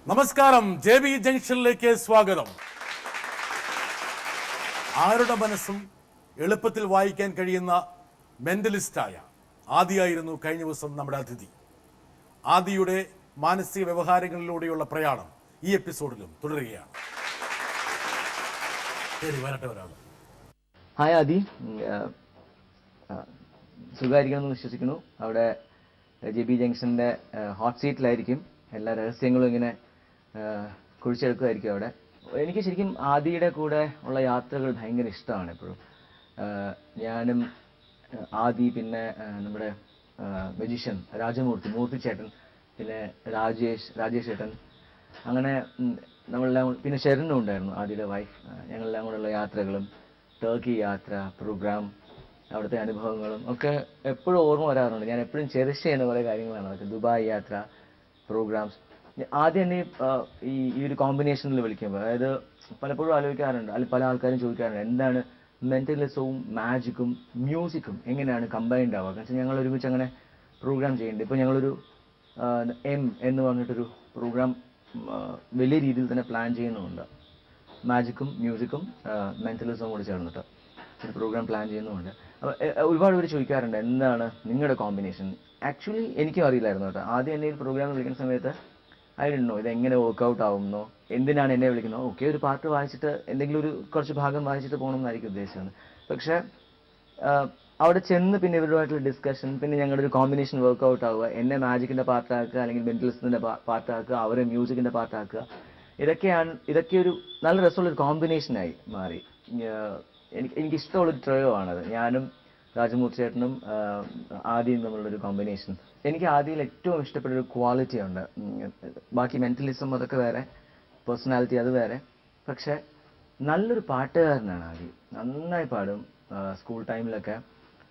നമസ്കാരം, JB ജംഗ്ഷനിലേക്ക് സ്വാഗതം. ആരുടെ മനസ്സും എളുപ്പത്തിൽ വായിക്കാൻ കഴിയുന്ന മെന്റലിസ്റ്റായ ആദിയായിരുന്നു കഴിഞ്ഞ ദിവസം നമ്മുടെ അതിഥി. ആദിയുടെ മാനസിക വ്യവഹാരങ്ങളിലൂടെയുള്ള പ്രയാണം ഈ എപ്പിസോഡിലും തുടരുകയാണ്. ശരി, വരട്ടെ ഒരാൾ. ഹായ് ആദി, സുഖമായിരിക്കണമെന്ന് വിശ്വസിക്കുന്നു. അവിടെ JB ജംഗ്ഷൻ്റെ ഹോട്ട് സീറ്റിലായിരിക്കും. എല്ലാ രഹസ്യങ്ങളും ഇങ്ങനെ കുഴിച്ചെടുക്കുമായിരിക്കും അവിടെ. എനിക്ക് ശരിക്കും ആദിയുടെ കൂടെ ഉള്ള യാത്രകൾ ഭയങ്കര ഇഷ്ടമാണ് എപ്പോഴും. ഞാനും ആദി, പിന്നെ നമ്മുടെ മജീഷ്യൻ മൂർത്തി ചേട്ടൻ, പിന്നെ രാജേഷ് ചേട്ടൻ, അങ്ങനെ നമ്മളെല്ലാം, പിന്നെ ശരനും ഉണ്ടായിരുന്നു ആദിയുടെ വൈഫ്. ഞങ്ങളെല്ലാം കൂടെയുള്ള യാത്രകളും, ടർക്കി യാത്ര, പ്രോഗ്രാം, അവിടുത്തെ അനുഭവങ്ങളും ഒക്കെ എപ്പോഴും ഓർമ്മ വരാറുണ്ട്. ഞാൻ എപ്പോഴും ചെറിഷ് ചെയ്യുന്ന കുറേ കാര്യങ്ങളാണ് അതൊക്കെ. ദുബായ് യാത്ര, പ്രോഗ്രാംസ്. ആദ്യം എന്നെ ഈ ഒരു കോമ്പിനേഷനിൽ വിളിക്കുമ്പോൾ, അതായത് പലപ്പോഴും ആലോചിക്കാറുണ്ട്, അല്ലെങ്കിൽ പല ആൾക്കാരും ചോദിക്കാറുണ്ട്, എന്താണ് മെന്റലിസവും മാജിക്കും മ്യൂസിക്കും എങ്ങനെയാണ് കമ്പൈൻഡ് ആവുക? കാരണം ഞങ്ങൾ ഒരുമിച്ച് അങ്ങനെ പ്രോഗ്രാം ചെയ്യുന്നുണ്ട്. ഇപ്പോൾ ഞങ്ങളൊരു എന്ന് പറഞ്ഞിട്ടൊരു പ്രോഗ്രാം വലിയ രീതിയിൽ തന്നെ പ്ലാൻ ചെയ്യുന്നുണ്ട്. മാജിക്കും മ്യൂസിക്കും മെന്റലിസവും കൂടി ചേർന്നിട്ട് ഒരു പ്രോഗ്രാം പ്ലാൻ ചെയ്യുന്നുമുണ്ട്. അപ്പോൾ ഒരുപാട് പേര് ചോദിക്കാറുണ്ട്, എന്താണ് നിങ്ങളുടെ കോമ്പിനേഷൻ? ആക്ച്വലി എനിക്കും അറിയില്ലായിരുന്നു കേട്ടോ. ആദ്യം എന്നെ ഈ പ്രോഗ്രാം വിളിക്കുന്ന സമയത്ത് ഐ ഡോണ്ട് നോ ഇതെങ്ങനെ വർക്കൗട്ട് ആവുമെന്നോ, എന്തിനാണ് എന്നെ വിളിക്കുന്നത്. ഓക്കെ, ഒരു പാട്ട് വായിച്ചിട്ട് എന്തെങ്കിലും ഒരു കുറച്ച് ഭാഗം വായിച്ചിട്ട് പോകണമെന്നായിരിക്കും ഉദ്ദേശിച്ചത്. പക്ഷേ അവിടെ ചെന്ന് പിന്നെ ഇവരുമായിട്ടുള്ള ഡിസ്കഷൻ, പിന്നെ ഞങ്ങളുടെ ഒരു കോമ്പിനേഷൻ വർക്കൗട്ട് ആവുക, എന്നെ മാജിക്കിൻ്റെ പാർട്ടാക്കുക, അല്ലെങ്കിൽ മെന്റലിസത്തിൻ്റെ പാർട്ടാക്കുക, അവരെ മ്യൂസിക്കിൻ്റെ പാർട്ടാക്കുക, ഇതൊക്കെ ഒരു നല്ല രസമുള്ളൊരു കോമ്പിനേഷനായി മാറി. എനിക്കിഷ്ടമുള്ളൊരു ട്രയോ ആണത്. ഞാനും രാജമൂർത്തി ചേട്ടനും ആദിയും തമ്മിലുള്ളൊരു കോമ്പിനേഷൻ. എനിക്ക് ആദിയിൽ ഏറ്റവും ഇഷ്ടപ്പെട്ടൊരു ക്വാളിറ്റി ഉണ്ട്. ബാക്കി മെന്റലിസം അതൊക്കെ വേറെ, പേഴ്സണാലിറ്റി അത് വേറെ. പക്ഷെ നല്ലൊരു പാട്ടുകാരനാണ് ആദി. നന്നായി പാടും. സ്കൂൾ ടൈമിലൊക്കെ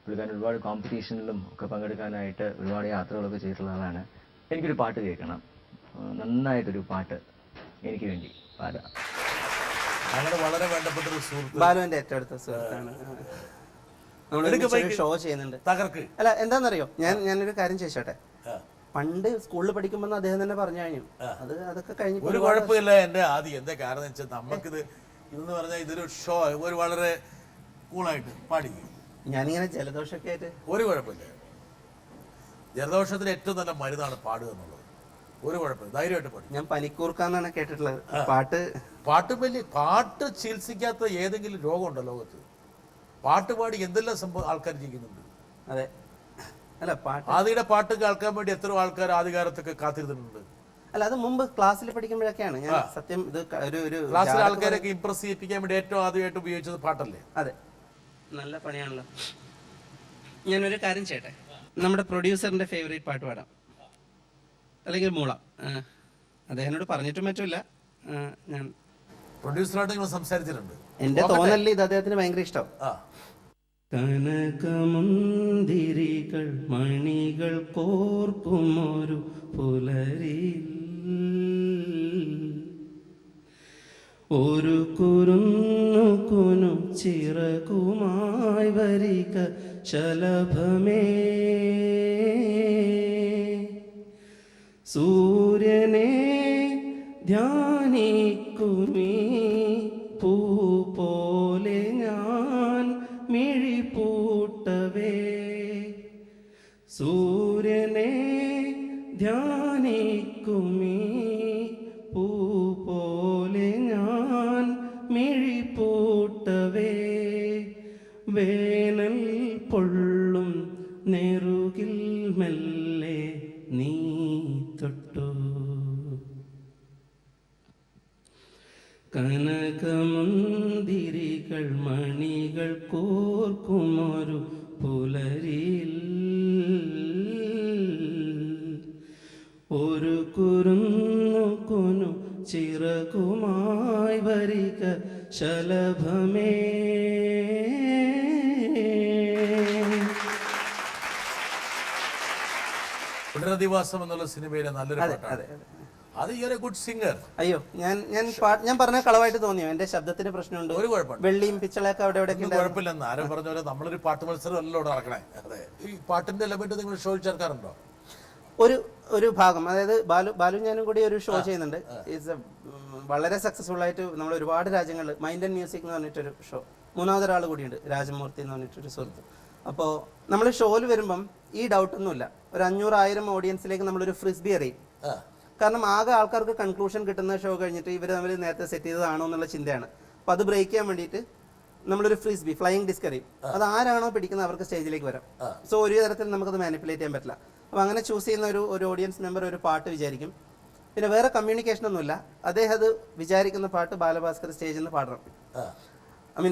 പുള്ളിക്കാരൻ ഒരുപാട് കോമ്പറ്റീഷനിലും ഒക്കെ പങ്കെടുക്കാനായിട്ട് ഒരുപാട് യാത്രകളൊക്കെ ചെയ്തിട്ടുള്ള ആളാണ്. എനിക്കൊരു പാട്ട് കേൾക്കണം, നന്നായിട്ടൊരു പാട്ട് എനിക്ക് വേണ്ടി പാടാം. അങ്ങനെ വളരെ വേണ്ടപ്പെട്ട ഒരു സുഹൃത്ത്, ബാലുവിന്റെ ഏറ്റവും അടുത്ത സുഹൃത്താണ്. ഷോ ചെയ്യുന്നുണ്ട്. തകർക്ക്. അല്ല, എന്താണെന്നറിയോ, ഞാനൊരു കാര്യം ചോദിച്ചോട്ടെ. പണ്ട് സ്കൂളിൽ പഠിക്കുമ്പോൾ അദ്ദേഹം തന്നെ പറഞ്ഞു കഴിഞ്ഞു, അതൊക്കെ കഴിഞ്ഞു ഒരു കുഴപ്പമില്ല എന്റെ ആദി. എന്താ കാരണം വെച്ചാൽ നമുക്കിത് ഇതെന്ന് പറഞ്ഞാൽ ഇതൊരു ഷോ, ഒരു വളരെ കൂളായിട്ട് പാടിക്കും. ഞാനിങ്ങനെ ജലദോഷമൊക്കെ ആയിട്ട് ഒരു കുഴപ്പമില്ല. ജലദോഷത്തിന് ഏറ്റവും നല്ല മരുന്നാണ് പാടുക എന്നുള്ളത്. ഒരു കുഴപ്പമില്ല, ധൈര്യമായിട്ട് പാടും. ഞാൻ പനിക്കൂർക്കാന്നാണ് കേട്ടിട്ടുള്ളത്. പാട്ട് ചികിത്സിക്കാത്ത ഏതെങ്കിലും രോഗമുണ്ടോ ലോകത്ത്? പാട്ട് പാടി എന്തെല്ലാം സംഭവം ആൾക്കാർ ചെയ്യുന്നുണ്ട്. അതെ, അല്ല ആദിയുടെ പാട്ട് കേൾക്കാൻ വേണ്ടി എത്രയോ ആൾക്കാർ ആദ്യകാലത്തൊക്കെ കാത്തിരുന്നുണ്ട്. അല്ല, അത് മുമ്പ് ക്ലാസ്സിൽ പഠിക്കുമ്പോഴൊക്കെയാണ് ഞാൻ സത്യം ഇത് ഒരു ക്ലാസ്സിലെ ആൾക്കാരൊക്കെ ഇംപ്രസ് ചെയ്യിപ്പിക്കാൻ വേണ്ടി ഏറ്റവും ആദ്യമായിട്ട് ഉപയോഗിച്ചത് പാട്ടല്ലേ? അതെ, നല്ല പണിയാണല്ലോ. ഞാനൊരു കാര്യം ചെയ്യട്ടെ, നമ്മുടെ പ്രൊഡ്യൂസറിന്റെ ഫേവറേറ്റ് പാട്ട് പാടാം, അല്ലെങ്കിൽ മൂളാം. അദ്ദേഹത്തിനോട് പറഞ്ഞിട്ടും പറ്റില്ല. ഞാൻ പ്രൊഡ്യൂസറായിട്ട് നിങ്ങൾ സംസാരിച്ചിട്ടുണ്ട്. എന്റെ തോന്നലിൽ ഇത് അദ്ദേഹത്തിന് ഭയങ്കര ഇഷ്ടം. കനകമുന്തിരികൾ മണികൾ കോർക്കുമൊരു പുലരിൽ ഒരു കുരുന്നു ചിറകുമായി വരിക ശലഭമേ, സൂര്യനെ ധ്യാനിക്കുമീ പൂ പോലെ ഞാൻ മിഴിപൂട്ടവേ, സൂര്യനെ ധ്യാനിക്കുമീ പൂ പോലെ ഞാൻ മിഴിപൂട്ടവേ, വേനൽ പൊള്ളും നെറുകിൽ മെല്ലെ നീ തൊട്ടു, കനകമുന്തിരികൾ മണികൾ കോർക്കുമൊരു പുലരിൽ ഒരു കുരുന്നു ചിറകുമായി വരിക ശലഭമേ. പുനരധിവാസം എന്നുള്ള സിനിമയിലെ നല്ലൊരു പാട്ടാണ്. അത് യുവർ എ ഗുഡ് സിംഗർ. അയ്യോ, ഞാൻ പറഞ്ഞ കളവായിട്ട് തോന്നിയോ? എന്റെ ശബ്ദത്തിന് പ്രശ്നമുണ്ട്. ഒരു കുഴപ്പമില്ല. വെള്ളിയും പിച്ചളൊക്കെ അവിടെ കുഴപ്പമില്ലെന്ന് ആരും പറഞ്ഞ പോലെ നമ്മളൊരു പാട്ട് മത്സരം അല്ലല്ലോ നടക്കണേ. അതെ, ഈ പാട്ടിന്റെ എലമെന്റ് നിങ്ങൾ ഷോയിൽ ചേർക്കാറുണ്ടോ? ഒരു ഭാഗം, അതായത് ബാലു ഞാനും കൂടി ഒരു ഷോ ചെയ്യുന്നുണ്ട്. ഇറ്റ്സ് വളരെ സക്സസ്ഫുൾ ആയിട്ട് നമ്മൾ ഒരുപാട് രാജ്യങ്ങളിൽ മൈൻഡ് ആൻഡ് മ്യൂസിക് എന്ന് പറഞ്ഞിട്ടൊരു ഷോ, മൂന്നാമതൊരാൾ കൂടിയുണ്ട്, രാജമൂർത്തി എന്ന് പറഞ്ഞിട്ടൊരു സുഹൃത്ത്. അപ്പോൾ നമ്മൾ ഷോയിൽ വരുമ്പം ഈ ഡൗട്ടൊന്നുമില്ല, ഒരു 500,000 ഓഡിയൻസിലേക്ക് നമ്മളൊരു ഫ്രിസ്ബി എറിയും. കാരണം ആകെ ആൾക്കാർക്ക് കൺക്ലൂഷൻ കിട്ടുന്ന ഷോ കഴിഞ്ഞിട്ട് ഇവർ തമ്മിൽ നേരത്തെ സെറ്റ് ചെയ്തതാണോ എന്നുള്ള ചിന്തയാണ്. അപ്പോൾ അത് ബ്രേക്ക് ചെയ്യാൻ വേണ്ടിയിട്ട് നമ്മളൊരു ഫ്രിസ്ബി ഫ്ലൈയിങ് ഡിസ്ക് എറിയും. അത് ആരാണോ പിടിക്കുന്നത് അവർക്ക് സ്റ്റേജിലേക്ക് വരാം. സോ ഒരു തരത്തിൽ നമുക്കത് മാനിപ്പുലേറ്റ് ചെയ്യാൻ പറ്റില്ല. അപ്പോൾ അങ്ങനെ ചൂസ് ചെയ്യുന്ന ഒരു ഓഡിയൻസ് മെമ്പർ ഒരു പാട്ട് വിചാരിക്കും. പിന്നെ വേറെ കമ്മ്യൂണിക്കേഷൻ ഒന്നുമില്ല, അദ്ദേഹം അത് വിചാരിക്കുന്ന പാട്ട് ബാലഭാസ്കർ സ്റ്റേജിൽ നിന്ന് പാടണം,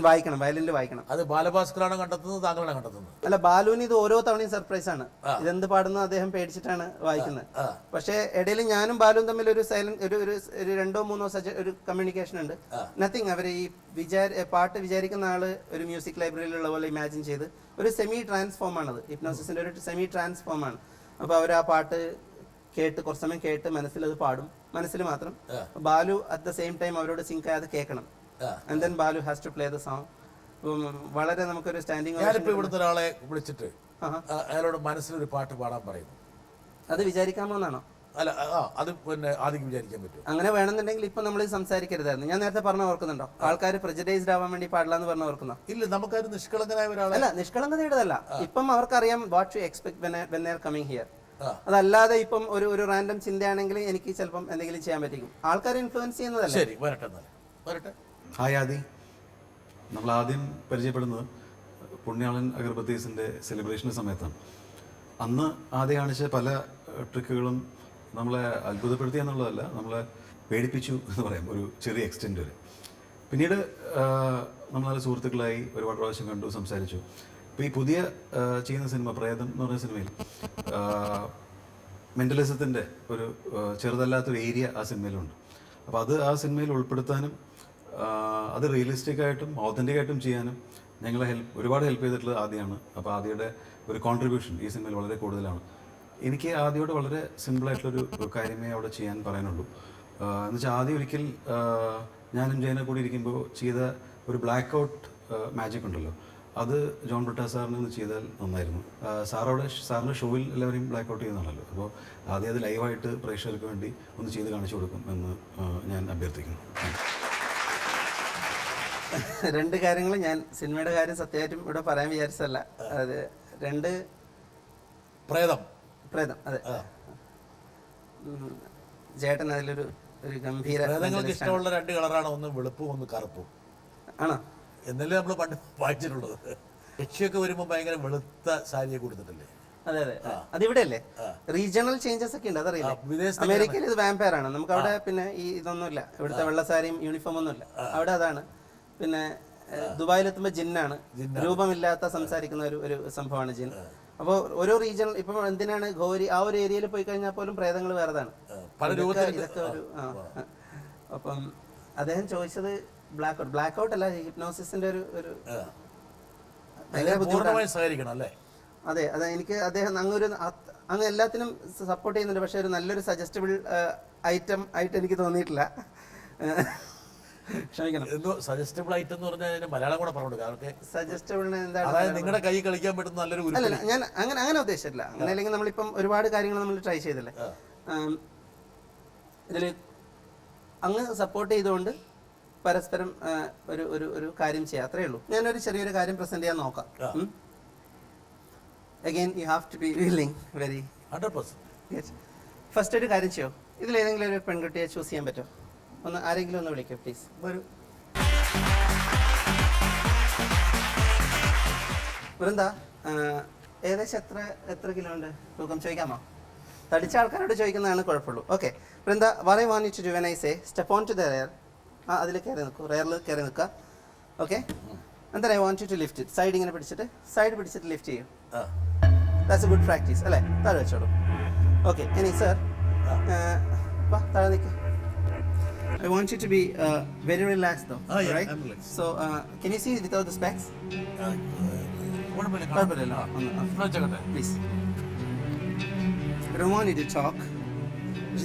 വായിക്കണം, വയലിനിൽ വായിക്കണം. അത് ബാലഭാസ്കറാണ് കണ്ടെത്തുന്നത്, താങ്കളാണ് കണ്ടെത്തുന്നത്? അല്ല, ബാലുവിന് ഇത് ഓരോ തവണയും സർപ്രൈസ് ആണ്. ഇതെന്ത് പാടുന്നത് അദ്ദേഹം പേടിച്ചിട്ടാണ് വായിക്കുന്നത്. പക്ഷേ ഇടയിൽ ഞാനും ബാലുവും തമ്മിൽ ഒരു സൈലന്റ് ഒരു 2-3 ഒരു കമ്മ്യൂണിക്കേഷൻ ഉണ്ട്. നത്തിങ്. അവർ ഈ പാട്ട് വിചാരിക്കുന്ന ആള് ഒരു മ്യൂസിക് ലൈബ്രറിയിലുള്ള പോലെ ഇമാജിൻ ചെയ്ത് ഒരു സെമി ട്രാൻസ്ഫോം ആണത്, ഹിപ്നോസിസിന്റെ ഒരു സെമി ട്രാൻസ്ഫോം ആണ്. അപ്പോൾ അവർ ആ പാട്ട് കേട്ട് കുറച്ച് സമയം കേട്ട് മനസ്സിൽ അത് പാടും, മനസ്സിൽ മാത്രം. Balu at the same time അവരോട് സിങ്ക് ആയത് കേൾക്കണം. And then Balu has to play the song. വളരെ നമുക്കൊരു സ്റ്റാൻഡിങ്. ഞാനിപ്പോൾ ഇവിടുത്തെ ഒരാളെ വിളിച്ചിട്ട് അയാളോട് മനസ്സിലൊരു പാട്ട് പാടാൻ പറയുന്നു, അത് വിചാരിക്കാമോ എന്നാണോ? അല്ല, അത് പിന്നെ ആദ്യം വിചാരിക്കാൻ പറ്റും. അങ്ങനെ വേണമെന്നുണ്ടെങ്കിൽ ഇപ്പൊ നമ്മൾ സംസാരിക്കരുതായിരുന്നു. ഞാൻ നേരത്തെ പറഞ്ഞ ഓർക്കുന്നുണ്ടോ? ആൾക്കാർ പ്രജഡൈസ്ഡ് ആവാൻ വേണ്ടി പാടില്ല എന്ന് പറഞ്ഞ ഓർക്കുന്നോ? ഇല്ല, നമുക്കൊരു നിഷ്കളങ്കനായ ഒരാളെ. അല്ല, നിഷ്കളങ്കതയുടേതല്ല. ഇപ്പം അവർക്കറിയാം what to expect when they are coming here. അതല്ലാതെ ഇപ്പം ഒരു റാൻഡം ചിന്തയാണെങ്കിൽ എനിക്ക് ചിലപ്പം എന്തെങ്കിലും ചെയ്യാൻ പറ്റിക്കും. ആൾക്കാരെ ഇൻഫ്ലുവൻസ് ചെയ്യുന്നതല്ല. ശരി, വരട്ടെ. ഹായ് ആദി. നമ്മൾ ആദ്യം പരിചയപ്പെടുന്നത് പുണ്യാളൻ അഗർബത്തീസിൻ്റെ സെലിബ്രേഷൻ്റെ സമയത്താണ്. അന്ന് ആദ്യം കാണിച്ച പല ട്രിക്കുകളും നമ്മളെ അത്ഭുതപ്പെടുത്തി എന്നുള്ളതല്ല, നമ്മളെ പേടിപ്പിച്ചു എന്ന് പറയാം, ഒരു ചെറിയ എക്സ്റ്റെൻറ്റ് വരെ. പിന്നീട് നമ്മൾ നല്ല സുഹൃത്തുക്കളായി ഒരുപാട് പ്രാവശ്യം കണ്ടു, സംസാരിച്ചു. ഇപ്പോൾ ഈ പുതിയ ചെയ്യുന്ന സിനിമ പ്രേതം എന്ന് പറയുന്ന സിനിമയിൽ മെൻ്റലിസത്തിൻ്റെ ഒരു ചെറുതല്ലാത്തൊരു ഏരിയ ആ സിനിമയിലുണ്ട്. അപ്പോൾ അത് ആ സിനിമയിൽ ഉൾപ്പെടുത്താനും അത് റിയലിസ്റ്റിക് ആയിട്ടും ഓതൻറ്റിക് ആയിട്ടും ചെയ്യാനും ഞങ്ങളെ ഒരുപാട് ഹെൽപ്പ് ചെയ്തിട്ടുള്ളത് ആദ്യമാണ്. അപ്പോൾ ആദ്യയുടെ ഒരു കോൺട്രിബ്യൂഷൻ ഈ സിനിമയിൽ വളരെ കൂടുതലാണ്. എനിക്ക് ആദ്യയോട് വളരെ സിമ്പിളായിട്ടുള്ളൊരു കാര്യമേ അവിടെ ചെയ്യാൻ പറയാനുള്ളൂ. എന്ന് വെച്ചാൽ ആദ്യം ഒരിക്കൽ ഞാനും ജയനെ കൂടി ഇരിക്കുമ്പോൾ ചെയ്ത ഒരു ബ്ലാക്ക് ഔട്ട് മാജിക് ഉണ്ടല്ലോ, അത് ജോൺ ബ്രിട്ടാ സാറിന് ഒന്ന് ചെയ്താൽ നന്നായിരുന്നു. സാറിൻ്റെ ഷോയിൽ എല്ലാവരെയും ബ്ലാക്ക് ഔട്ട് ചെയ്യുന്നതാണല്ലോ. അപ്പോൾ ആദ്യം അത് ലൈവായിട്ട് പ്രേക്ഷകർക്ക് വേണ്ടി ഒന്ന് ചെയ്ത് കാണിച്ചു കൊടുക്കും എന്ന് ഞാൻ അഭ്യർത്ഥിക്കുന്നു. 2 കാര്യങ്ങൾ ഞാൻ സിനിമയുടെ കാര്യം സത്യമായിട്ടും ഇവിടെ പറയാൻ വിചാരിച്ചതല്ല. അത് 2 പ്രേതം അതെ. ചേട്ടൻ അതിലൊരു ഗംഭീര. ഇഷ്ടമുള്ള 2 കളറാണ്, ഒന്ന് വെളുപ്പും ഒന്ന് കറുപ്പും ആണോ എന്നല്ലേ നമ്മൾ പണ്ട് വായിച്ചിട്ടുള്ളത്. യക്ഷിയൊക്കെ വരുമ്പോൾ ഭയങ്കര വെളുത്ത സാരിയെ കൊടുത്തിട്ടില്ലേ? അതെ അതെ, അതിവിടെ അല്ലേ? റീജിയണൽ ചേഞ്ചസ് ഒക്കെ ഉണ്ട്, അതറിയില്ല. അമേരിക്കയിൽ ഇത് വാമ്പയർ ആണ്, നമുക്ക് അവിടെ പിന്നെ ഈ ഇതൊന്നുമില്ല, ഇവിടുത്തെ വെള്ളസാരിയും യൂണിഫോം ഒന്നുമില്ല, അവിടെ അതാണ്. പിന്നെ ദുബായിലെത്തുമ്പോൾ ജിന്നാണ്, രൂപമില്ലാത്ത സംസാരിക്കുന്ന ഒരു സംഭവമാണ് ജിൻ. അപ്പോൾ ഓരോ റീജിയണൽ, ഇപ്പം എന്തിനാണ് ഗൗരി ആ ഒരു ഏരിയയിൽ പോയി കഴിഞ്ഞാൽ പോലും പ്രേതങ്ങൾ വേറെതാണ്, ഇതൊക്കെ ഒരു. അപ്പം അദ്ദേഹം ചോദിച്ചത് ബ്ലാക്ക് ഔട്ട് അല്ല, ഹിപ്നോസിസിന്റെ ഒരു ഭയങ്കര ബുദ്ധിമുട്ടാണ്. അതെ അതെ, എനിക്ക് അദ്ദേഹം അങ്ങ് എല്ലാത്തിനും സപ്പോർട്ട് ചെയ്യുന്നുണ്ട്, പക്ഷെ ഒരു നല്ലൊരു സജസ്റ്റബിൾ ഐറ്റം ആയിട്ട് എനിക്ക് തോന്നിയിട്ടില്ല. ക്ഷമിക്കണം. സജസ്റ്റബിൾ ഐറ്റം എന്ന് പറഞ്ഞാൽ മലയാളം കൂടെ പറഞ്ഞു. സജസ്റ്റബിൾ എന്താണ്? അതായത് നിങ്ങളുടെ കൈ കളിക്കാൻ പറ്റുന്ന നല്ലൊരു. അല്ല, ഞാൻ അങ്ങനെ ഉദ്ദേശിച്ചിട്ടില്ല. അങ്ങനെ അല്ലെങ്കിൽ നമ്മളിപ്പം ഒരുപാട് കാര്യങ്ങൾ നമ്മൾ ട്രൈ ചെയ്തില്ലേ, ഇതിൽ അങ്ങ് സപ്പോർട്ട് ചെയ്തുകൊണ്ട് പരസ്പരം ഒരു കാര്യം ചെയ്യാം, അത്രേ ഉള്ളൂ. ഞാനൊരു ചെറിയൊരു കാര്യം പ്രസന്റ് ചെയ്യാൻ നോക്കാം. Again you have to be willing very 100%. First ഒരു കാര്യം ചെയ്യോ, ഇതിലേതെങ്കിലും ഒരു പെൺകുട്ടിയെ ചൂസ് ചെയ്യാൻ പറ്റുമോ? ആരെങ്കിലും ഒന്ന് വിളിക്കോ പ്ലീസ്. വൃന്ദ, ഏകദേശം എത്ര കിലോ ഉണ്ട് തൂക്കം ചോദിക്കാമോ? തടിച്ച ആൾക്കാരോട് ചോദിക്കുന്നതാണ് കുഴപ്പമുള്ളൂ. Okay Vrinda, what I want you to do when I say step on to the rear, അതിൽ കയറി നിൽക്കൂ, റെയറിൽ കയറി നിൽക്കുക. Okay, and then I want you to lift it. Side ഇങ്ങനെ പിടിച്ചിട്ട് ലിഫ്റ്റ് ചെയ്യും. That's a good practice അല്ലേ? താഴെ വെച്ചോളൂ. ഓക്കെ, ഇനി സർ വാ, താഴെ നിൽക്കുക. I want you to be very relaxed though. Oh, yeah, right? I'm relaxed. So can you see without the specs? Please. I don't want you to talk.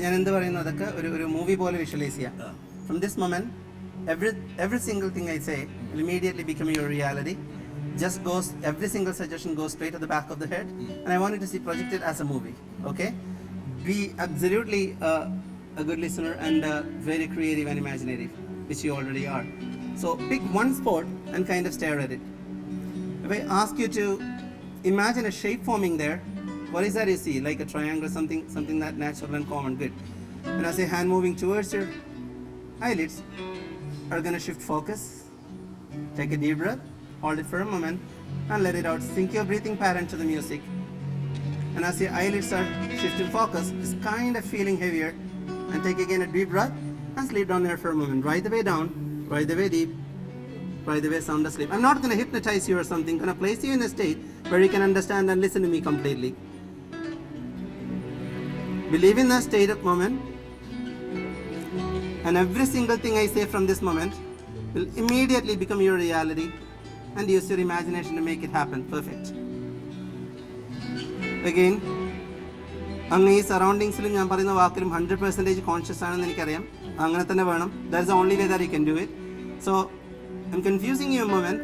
ഞാൻ എന്ത് പറയുന്നു അതൊക്കെ ഒരു മൂവി പോലെ വിഷ്വലൈസ് ചെയ്യാം. From this moment, every single thing I say will immediately become your reality. Every single suggestion goes straight to the back of the head, and I want you to see projected as a movie. Okay? be absolutely a good listener and very creative and imaginative, which you already are. So pick one sport and kind of stare at it. If I ask you to imagine a shape forming there, what is that you see? Like a triangle, something that natural and common, good. And as a hand moving towards your eyelids are going to shift focus. Take a deep breath, hold it for a moment and let it out. Sync your breathing pattern to the music. And as your eyelids are shifting focus, just kind of feeling heavier, and take again a deep breath and sleep down there for a moment. Right the way down, right the way deep, right the way sound asleep. I'm not going to hypnotize you or something. I'm going to place you in a state where you can understand and listen to me completely. Believe in that state of moment, and every single thing I say from this moment will immediately become your reality, and use your imagination to make it happen. Perfect. Again, അങ്ങ് ഈ സറൗണ്ടിങ്സിലും ഞാൻ പറയുന്ന വാക്കിലും 100% conscious ആണെന്ന് എനിക്കറിയാം. അങ്ങനെ തന്നെ വേണം. That is the only way that you can do it. So I'm confusing you a moment.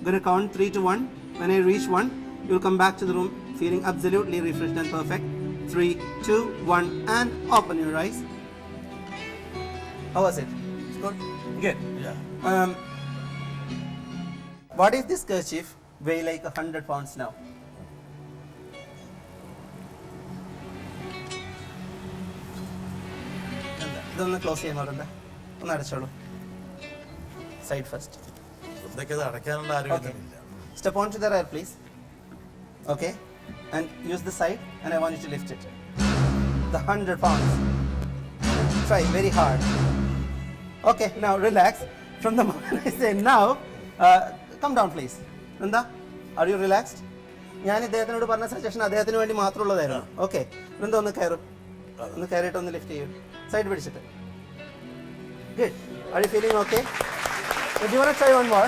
Gonna count 3 to 1. When I reach 1, you will come back to the room feeling absolutely refreshed and perfect. 3, 2, 1, and open your eyes. How was it? It's good. Good. Yeah. What if this kerchief weigh like 100 pounds now? ഇതൊന്ന് close ചെയ്യാൻ ഒന്ന് അടച്ചോളൂ. Side first. ഇതൊക്കെ ഇത് അടയ്ക്കാനുള്ള ആരോഗ്യമില്ല. Step onto the rail, please. Okay, and use the side, and I want you to lift it. The 100 pounds. Try very hard. Okay, now relax. From the moment I say now, come down, please. Vrinda, are you relaxed? ഞാൻ ഇദ്ദേഹത്തിനോട് പറഞ്ഞ suggestion അദ്ദേഹത്തിന് വേണ്ടി മാത്രമുള്ളതായിരുന്നു. Okay, Vrinda ഒന്ന് കയറും. ഒന്ന് കയറിയിട്ട് ഒന്ന് lift ചെയ്യും. സൈഡ് പിടിച്ചിട്ട്. Good. Are you feeling okay? Do you want to try one more?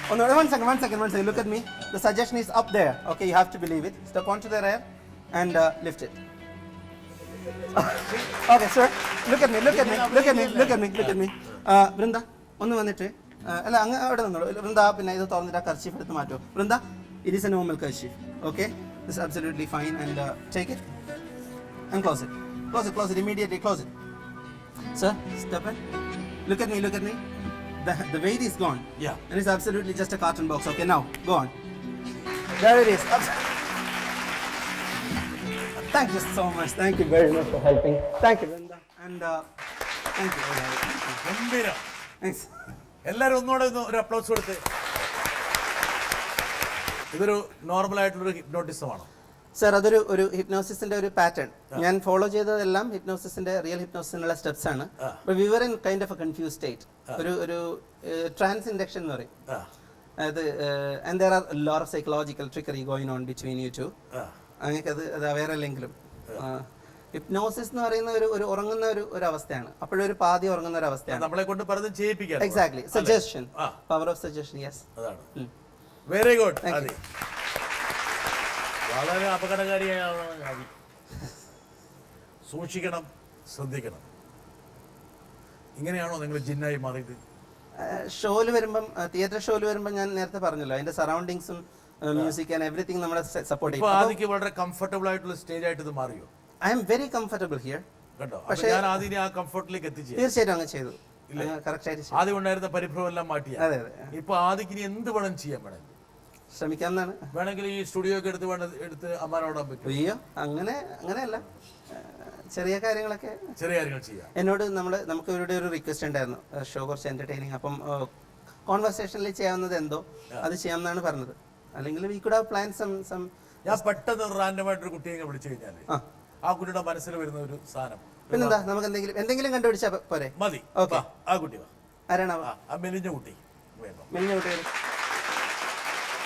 Oh no, one second. Look at me. The suggestion is up there. Okay, you have to believe it. Step onto the rail and lift it. Okay, sir. Look at me. Vrinda, ഒന്ന് വന്നിട്ട് അല്ല അങ്ങ് അവിടെ നിന്നോളൂ. വൃന്ദ പിന്നെ ഇത് തുറന്നിട്ട് ആ കർച്ചീഫ് എടുത്ത് മാറ്റോ. Vrinda, it is a normal kerchief. Okay, this is absolutely fine, and take it and close it immediately. Close it. Sir, step in. Look at me. The weight is gone. Yeah. And it's absolutely just a carton box. Okay, now go on. There it is. Thank you so much. Thank you very much for helping. Thank you, Vrinda. And thank you. ഗംഭീരം. Thanks. എല്ലാവരും ഒന്നുകൂടെ ഒരു applause കൊടുത്ത്. ഇതൊരു normal ആയിട്ടുള്ളൊരു ഹിപ്നോട്ടിസമാണോ? Sir, അതൊരു ഹിപ്നോസിസിന്റെ ഒരു pattern. ഞാൻ ഫോളോ ചെയ്തതെല്ലാം ഹിപ്നോസിസിന്റെ റിയൽ ഹിപ്നോസിസിനുള്ള സ്റ്റെപ്സ് ആണ്. We were in kind of a confuse state. ഒരു ട്രാൻസ് ഇൻഡക്ഷൻ എന്ന് പറയും. അതായത് and there are lot of psychological trickery going on between you two. അങ്ങനെ അത് അവെയർ അല്ലെങ്കിലും ഹിപ്നോസിസ് എന്ന് പറയുന്ന ഒരു ഉറങ്ങുന്ന ഒരു അവസ്ഥയാണ്. അപ്പോഴൊരു പാതി ഉറങ്ങുന്ന ഒരു അവസ്ഥയാണ്. നമ്മളെ കൊണ്ട് പലതും ചെയ്യിപ്പിക്കാൻ. Exactly. Suggestion, power of suggestion. Yes, അതാണ്. Very good. അതെ, വളരെ അപകടകാരിയാണ് ആദി. സൂക്ഷിക്കണം, ശ്രദ്ധിക്കണം. ഇങ്ങനെയാണോ നിങ്ങൾ ജിന്നായി മാറിയത്? ഷോയിൽ വരുമ്പം, തിയേറ്റർ ഷോയിൽ വരുമ്പോൾ ഞാൻ നേരത്തെ പറഞ്ഞല്ലോ, അതിന്റെ സറൗണ്ടിങ്സും മ്യൂസിക് ആൻഡ് എവറിത്തിങ് നമ്മളെ സപ്പോർട്ട് ചെയ്യും. ആദിക്ക് വളരെ കംഫർട്ടബിൾ ആയിട്ടുള്ള സ്റ്റേജ് ആയിട്ട് ഇത് മാറിയോ? I am very comfortable here. കേട്ടോ, പക്ഷേ ഞാൻ ആദ്യം ആ കംഫർട്ടിലേക്ക് എത്തിച്ചു. തീർച്ചയായിട്ടും അങ്ങ് ചെയ്തു. കറക്റ്റ് ആയിട്ട് ആദ്യം ഉണ്ടായിരുന്ന പരിഭ്രമം എല്ലാം മാറ്റി. അതെ. ഇപ്പൊ ആദിക്ക് ഇനി എന്ത് വേണം ചെയ്യാൻ വേണം? ശ്രമിക്കാമെന്നാണ്. വേണമെങ്കിൽ ഈ സ്റ്റുഡിയോ ഒക്കെ എടുത്ത് അമ്മാനോടാൻ പറ്റും. അയ്യോ, അങ്ങനെയല്ല, ചെറിയ കാര്യങ്ങൾ ചെയ്യാം. എന്നോട് നമുക്ക് ഇവരുടെ ഒരു റിക്വസ്റ്റ് ഉണ്ടായിരുന്നു, ഷോ കുറച്ച് എന്റർടൈനിങ്, അപ്പം കോൺവെർസേഷനിൽ ചെയ്യാവുന്നത് എന്തോ അത് ചെയ്യാമെന്നാണ് പറഞ്ഞത്. അല്ലെങ്കിൽ we could have plan some. ഞാൻ പെട്ടെന്ന് റാൻഡമായിട്ടൊരു കുട്ടിയെ വിളിച്ചു കഴിഞ്ഞാൽ ആ കുട്ടിയുടെ മനസ്സിൽ വരുന്ന ഒരു സാധനം പിന്നെന്താ, നമുക്ക് എന്തെങ്കിലും കണ്ടുപിടിച്ചാൽ പോരെ? മതി. ഓക്കെ, ആ കുട്ടി ആരാണോ? ആ മെലിഞ്ഞ കുട്ടി.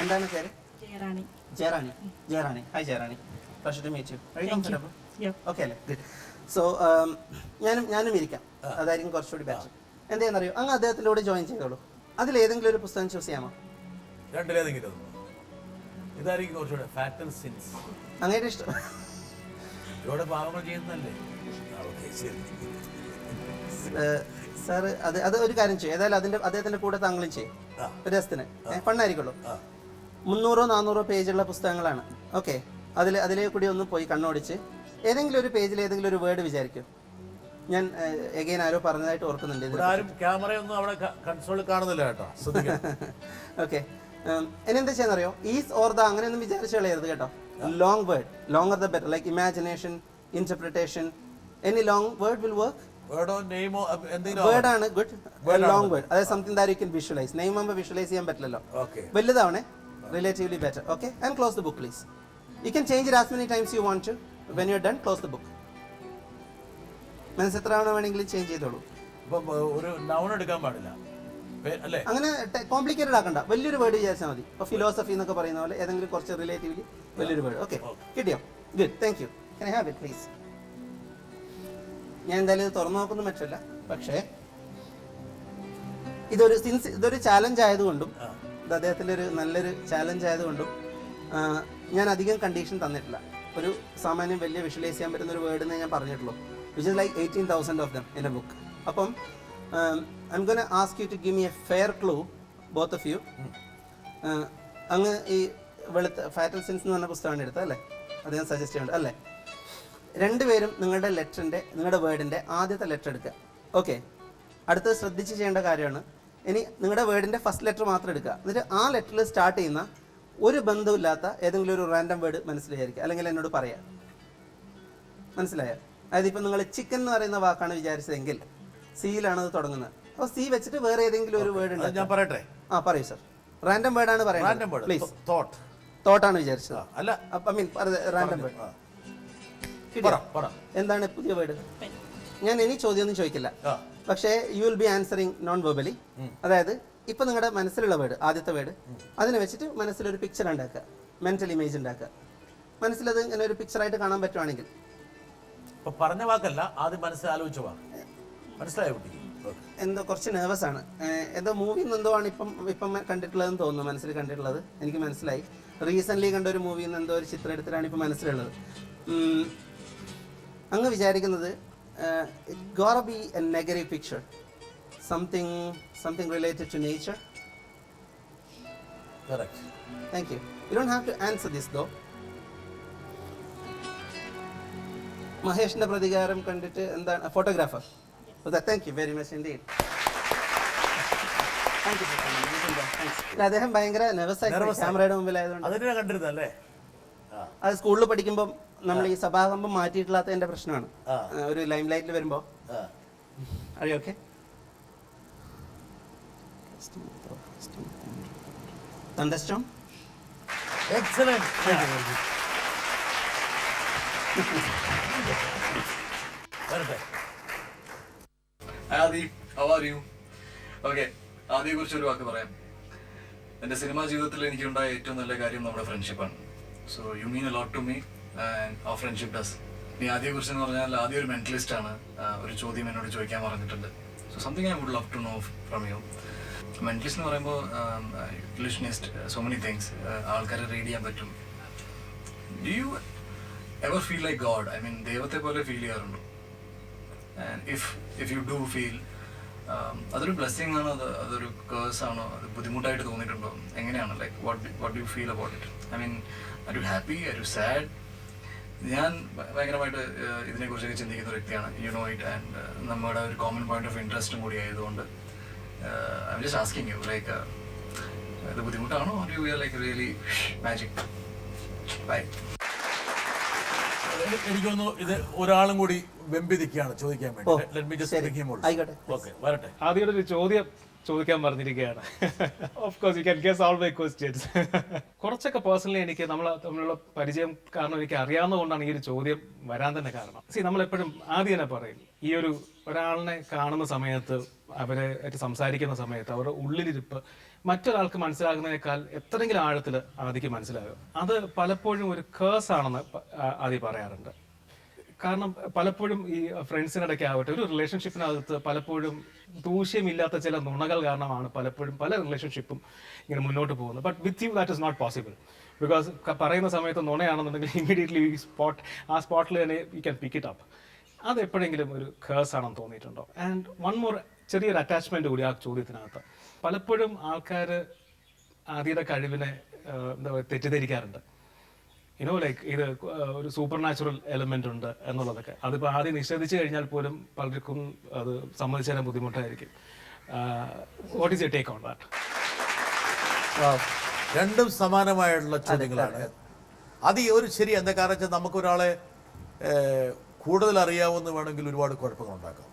എന്താണ് പേര്? Jayarani. Hi Jayarani. Pleasure to meet you. Are you comfortable? Yeah. Okay, good. So ഞാനും ഇരിക്കാം, അതായിരിക്കും കുറച്ചുകൂടി ബെറ്റർ. എന്താണെന്നറിയോ, അങ്ങ് അദ്ദേഹത്തിൻ്റെ കൂടെ ജോയിൻ ചെയ്തോളൂ. അതിലേതെങ്കിലും ഒരു പുസ്തകം ചൂസ് ചെയ്യാമോ? രണ്ടിലേതെങ്കിലും. ഇതായിരിക്കും കുറച്ചുകൂടെ ഫാറ്റൽ സിൻസ്. അങ്ങയുടെ ഇഷ്ടം. ഇവിടെ പാവങ്ങൾ ചെയ്യുന്നല്ലേ. സാർ, അത് ഒരു കാര്യം ചെയ്യും. ഏതായാലും അദ്ദേഹത്തിന്റെ കൂടെ താങ്കളും ചെയ്യും. ഒരു രസത്തിന് ഫണ്ണായിരിക്കുള്ളൂ. 300-400 പേജുള്ള പുസ്തകങ്ങളാണ്. ഓക്കെ, അതിലേ കൂടി ഒന്ന് പോയി കണ്ണോടിച്ച് ഏതെങ്കിലും ഒരു പേജിൽ ഏതെങ്കിലും ഒരു വേർഡ് വിചാരിക്കും. ഞാൻ എഗെയിൻ ആരോ പറഞ്ഞതായിട്ട് ഓർക്കുന്നുണ്ട് ഇത്. ഇവിടെ ആരും ക്യാമറയൊന്നും അവിടെ കൺസോളിൽ കാണുന്നില്ല കേട്ടോ, ഓക്കെ. ഇനി എന്താ ചെയ്യാന്നറിയോ, ഈസ് ഓർ ദ അങ്ങനെയൊന്നും വിചാരിച്ചു കളയരുത് കേട്ടോ. Long word, longer the better, like imagination, interpretation, any long word will work. വേർഡോ നെയിമോ എന്തെങ്കിലും വേർഡ് ആണ് ഗുഡ്. ലോങ് വേർഡ്, അതായത് something that you can visualise. Name ആകുമ്പോൾ വിഷ്വലൈസ് ചെയ്യാൻ പറ്റില്ലല്ലോ. ഓക്കെ, വലുതാവണേ, relatively better. Okay, and close the book please. You can change it as many times you want to. When you are done, close the book. മനസ്സ് എത്ര തവണ വേണമെങ്കിലും change ചെയ്തോളൂ. ഇപ്പം ഒരു നൗൺ എടുക്കാൻ പാടില്ല അല്ലേ? അങ്ങനെ കോംപ്ലിക്കേറ്റഡ് ആക്കണ്ട, വലിയൊരു വേർഡ് വിചാരിച്ചാൽ മതി. ഇപ്പോൾ ഫിലോസഫി എന്നൊക്കെ പറയുന്ന പോലെ ഏതെങ്കിലും കുറച്ച് റിലേറ്റീവ്ലി വലിയൊരു വേർഡ്. ഓക്കെ, കിട്ടിയോ? Good, thank you. Can I have it please? ഞാൻ എന്തായാലും ഇത് തുറന്നു നോക്കുന്നു മറ്റല്ല, പക്ഷേ ഇതൊരു ചാലഞ്ച് ആയതുകൊണ്ടും ഇത് അദ്ദേഹത്തിൻ്റെ ഒരു നല്ലൊരു ചാലഞ്ച് ആയതുകൊണ്ടും ഞാൻ അധികം കണ്ടീഷൻ തന്നിട്ടില്ല. ഒരു സാമാന്യം വലിയ വിഷ്വലൈസ് ചെയ്യാൻ പറ്റുന്ന ഒരു വേർഡ് എന്നേ ഞാൻ പറഞ്ഞിട്ടുള്ളൂ, which is like 18,000 of them in a book. അപ്പം I'm going to ask you to give me a fair clue, both of you. അങ്ങ് ഈ വെളുത്ത ഫാറ്റൽ സിൻസ് എന്ന് പറഞ്ഞ പുസ്തകമാണ് എടുത്തത് അല്ലേ? അത് ഞാൻ സജസ്റ്റ് ചെയ്യുന്നുണ്ട് അല്ലേ? രണ്ടുപേരും നിങ്ങളുടെ വേർഡിൻ്റെ ആദ്യത്തെ ലെറ്റർ എടുക്കുക. ഓക്കെ, അടുത്തത് ശ്രദ്ധിച്ച് ചെയ്യേണ്ട കാര്യമാണ്. ഇനി നിങ്ങളുടെ വേർഡിൻ്റെ ഫസ്റ്റ് ലെറ്റർ മാത്രം എടുക്കുക. എന്നിട്ട് ആ ലെറ്ററിൽ സ്റ്റാർട്ട് ചെയ്യുന്ന ഒരു ബന്ധമില്ലാത്ത ഏതെങ്കിലും ഒരു റാൻഡം വേർഡ് മനസ്സിലായിരിക്കുക, അല്ലെങ്കിൽ എന്നോട് പറയാം. മനസ്സിലായോ? അതായത് ഇപ്പം നിങ്ങൾ ചിക്കൻ എന്ന് പറയുന്ന വാക്കാണ് വിചാരിച്ചതെങ്കിൽ സിയിലാണ് അത് തുടങ്ങുന്നത്. അപ്പോൾ സി വെച്ചിട്ട് വേറെ ഏതെങ്കിലും ഒരു വേർഡ് ഉണ്ട്. ഞാൻ പറയട്ടെ? ആ പറയൂ സർ. റാൻഡം വേർഡാണ് പറയുന്നത്. പ്ലീസ്. തോട്ടാണ് വിചാരിച്ചത് അല്ല? I mean random word. എന്താണ് പുതിയ വേർഡ്? ഞാൻ ഇനി ചോദ്യമൊന്നും ചോദിക്കില്ല, പക്ഷേ you will be answering non verbally. അതായത് ഇപ്പം നിങ്ങളുടെ മനസ്സിലുള്ള വേർഡ്, ആദ്യത്തെ വേർഡ്, അതിനെ വെച്ചിട്ട് മനസ്സിലൊരു പിക്ചർ ഉണ്ടാക്കുക, മെന്റൽ ഇമേജ് ഉണ്ടാക്കുക. മനസ്സിലത് ഇങ്ങനെ ഒരു പിക്ചറായിട്ട് കാണാൻ പറ്റുവാണെങ്കിൽ. പറഞ്ഞ വാക്കല്ല, ആദ്യം മനസ്സിലാലോചിച്ച വാക്ക്. മനസ്സിലായോ കുട്ടി? എന്തോ കുറച്ച് നെർവസ് ആണ്. എന്തോ മൂവിയിൽ നിന്ന് എന്തോ ആണ് ഇപ്പം കണ്ടിട്ടുള്ളതെന്ന് തോന്നുന്നു, മനസ്സിൽ കണ്ടിട്ടുള്ളത്. എനിക്ക് മനസ്സിലായി. റീസെൻ്റ്ലി കണ്ട ഒരു മൂവിയിൽ നിന്ന് എന്തോ ഒരു ചിത്രം എടുത്തിട്ടാണ് ഇപ്പം മനസ്സിലുള്ളത്. അങ്ങ് വിചാരിക്കുന്നത് it gonna be a negative picture, something related to nature. Correct. Thank you. You don't have to answer this though. മഹേഷിന്റെ പ്രതികാരം കണ്ടിട്ട് എന്താണ്? Photographer. Thank you very much indeed. അദ്ദേഹം ഭയങ്കര നെർവസ് ആയി ക്യാമറയുടെ മുമ്പിലായതുകൊണ്ട്. അത് സ്കൂളിൽ പഠിക്കുമ്പോൾ നമ്മൾ ഈ സഭാകമ്പം മാറ്റിയിട്ടില്ലാത്തതിന്റെ പ്രശ്നമാണ്. ഒരു ലൈം ലൈറ്റിൽ വരുമ്പോ അറിയോ? Okay, thunderstorm. Excellent. Adi, how are you? Okay, ആദിയെ കുറിച്ച് ഒരു വാക്ക് പറയാം. എൻ്റെ സിനിമാ ജീവിതത്തിൽ എനിക്കുണ്ടായ ഏറ്റവും നല്ല കാര്യം നമ്മുടെ ഫ്രണ്ട്ഷിപ്പാണ്. So you mean a lot to me and our friendship does. ഇനി ആദിയെ കുറിച്ച് എന്ന് പറഞ്ഞാൽ ആദ്യം ഒരു മെന്റലിസ്റ്റ് ആണ്. ഒരു ചോദ്യം എന്നോട് ചോദിക്കാൻ പറഞ്ഞിട്ടുണ്ട്. So something I would love to know from you. Mentalist എന്ന് പറയുമ്പോൾ ഇല്യൂഷനിസ്റ്റ്, സോ മെനി തിങ്സ്. ആൾക്കാരെ റീഡ് ചെയ്യാൻ പറ്റും. Do you ever feel like God? I mean ദൈവത്തെ പോലെ ഫീൽ ചെയ്യാറുണ്ടോ? And if you do feel, അതൊരു ബ്ലെസ്സിങ് ആണോ അതൊരു കേഴ്സ് ആണോ? അത് ബുദ്ധിമുട്ടായിട്ട് തോന്നിയിട്ടുണ്ടോ? എങ്ങനെയാണ്? Like what do you feel about it? I mean are you happy? Are you sad? ഞാൻ ഭയങ്കരമായിട്ട് ഇതിനെക്കുറിച്ചൊക്കെ ചിന്തിക്കുന്ന ഒരു വ്യക്തിയാണ്. You know it. ആൻഡ് നമ്മുടെ ഒരു കോമൺ പോയിന്റ് ഓഫ് ഇൻട്രസ്റ്റും കൂടി ആയതുകൊണ്ട് I am just asking you, like ഇത് ബുദ്ധിമുട്ടാണോ? Or you are like really magic? Bye. എനിക്ക് തോന്നുന്നു ഇത് ഒരാളും കൂടി വെമ്പിതിക്കാണ് ചോദിക്കാൻ വേണ്ടി. വരട്ടെ. ആദ്യയുടെ ഒരു ചോദ്യം ചോദിക്കാൻ പറഞ്ഞിരിക്കുകയാണ്. Of course you can guess all my questions. കുറച്ചൊക്കെ പേഴ്സണലി എനിക്ക് തമ്മിലുള്ള പരിചയം കാരണം എനിക്ക് അറിയാവുന്നതുകൊണ്ടാണ് ഈ ഒരു ചോദ്യം വരാൻ തന്നെ കാരണം. നമ്മളെപ്പോഴും ആദ്യം തന്നെ പറയും, ഈ ഒരു ഒരാളിനെ കാണുന്ന സമയത്ത്, അവരെ ആയിട്ട് സംസാരിക്കുന്ന സമയത്ത് അവരുടെ ഉള്ളിലിരിപ്പ് മറ്റൊരാൾക്ക് മനസ്സിലാകുന്നതിനേക്കാൾ എത്രയെങ്കിലും ആഴത്തിൽ ആദ്യക്ക് മനസ്സിലാകും. അത് പലപ്പോഴും ഒരു കേഴ്സ് ആണെന്ന് ആദ്യം പറയാറുണ്ട്. കാരണം പലപ്പോഴും ഈ ഫ്രണ്ട്സിനിടയ്ക്ക് ആവട്ടെ, ഒരു റിലേഷൻഷിപ്പിനകത്ത് പലപ്പോഴും ദൂഷ്യമില്ലാത്ത ചില നുണകൾ കാരണമാണ് പലപ്പോഴും പല റിലേഷൻഷിപ്പും ഇങ്ങനെ മുന്നോട്ട് പോകുന്നത്. But with you that is not possible. Because പറയുന്ന സമയത്ത് നുണയാണെന്നുണ്ടെങ്കിൽ ഇമ്മീഡിയറ്റ്ലി ആ സ്പോട്ടിൽ തന്നെ you can pick it up. അത് എപ്പോഴെങ്കിലും ഒരു കേഴ്സ് ആണെന്ന് തോന്നിയിട്ടുണ്ടോ? ആൻഡ് വൺ മോർ ചെറിയൊരു അറ്റാച്ച്മെന്റ് കൂടി ആ ചോദ്യത്തിനകത്ത്. പലപ്പോഴും ആൾക്കാർ ആദ്യയുടെ കഴിവിനെ തെറ്റിദ്ധരിക്കാറുണ്ട്. യുനോ ലൈക്ക് ഇത് ഒരു സൂപ്പർ നാച്ചുറൽ എലമെന്റ് ഉണ്ട് എന്നുള്ളതൊക്കെ. അതിപ്പോൾ ആദ്യം നിഷേധിച്ചു കഴിഞ്ഞാൽ പോലും പലർക്കും അത് സമ്മതിച്ചു തരാൻ ബുദ്ധിമുട്ടായിരിക്കും. What is your take on that? രണ്ടും സമാനമായുള്ള ചോദ്യങ്ങളാണ്. അത് ഈ ഒരു ശരി എന്താ കാരണം വെച്ചാൽ നമുക്കൊരാളെ കൂടുതൽ അറിയാവുന്ന വേണമെങ്കിൽ ഒരുപാട് കുഴപ്പങ്ങൾ ഉണ്ടാക്കാം.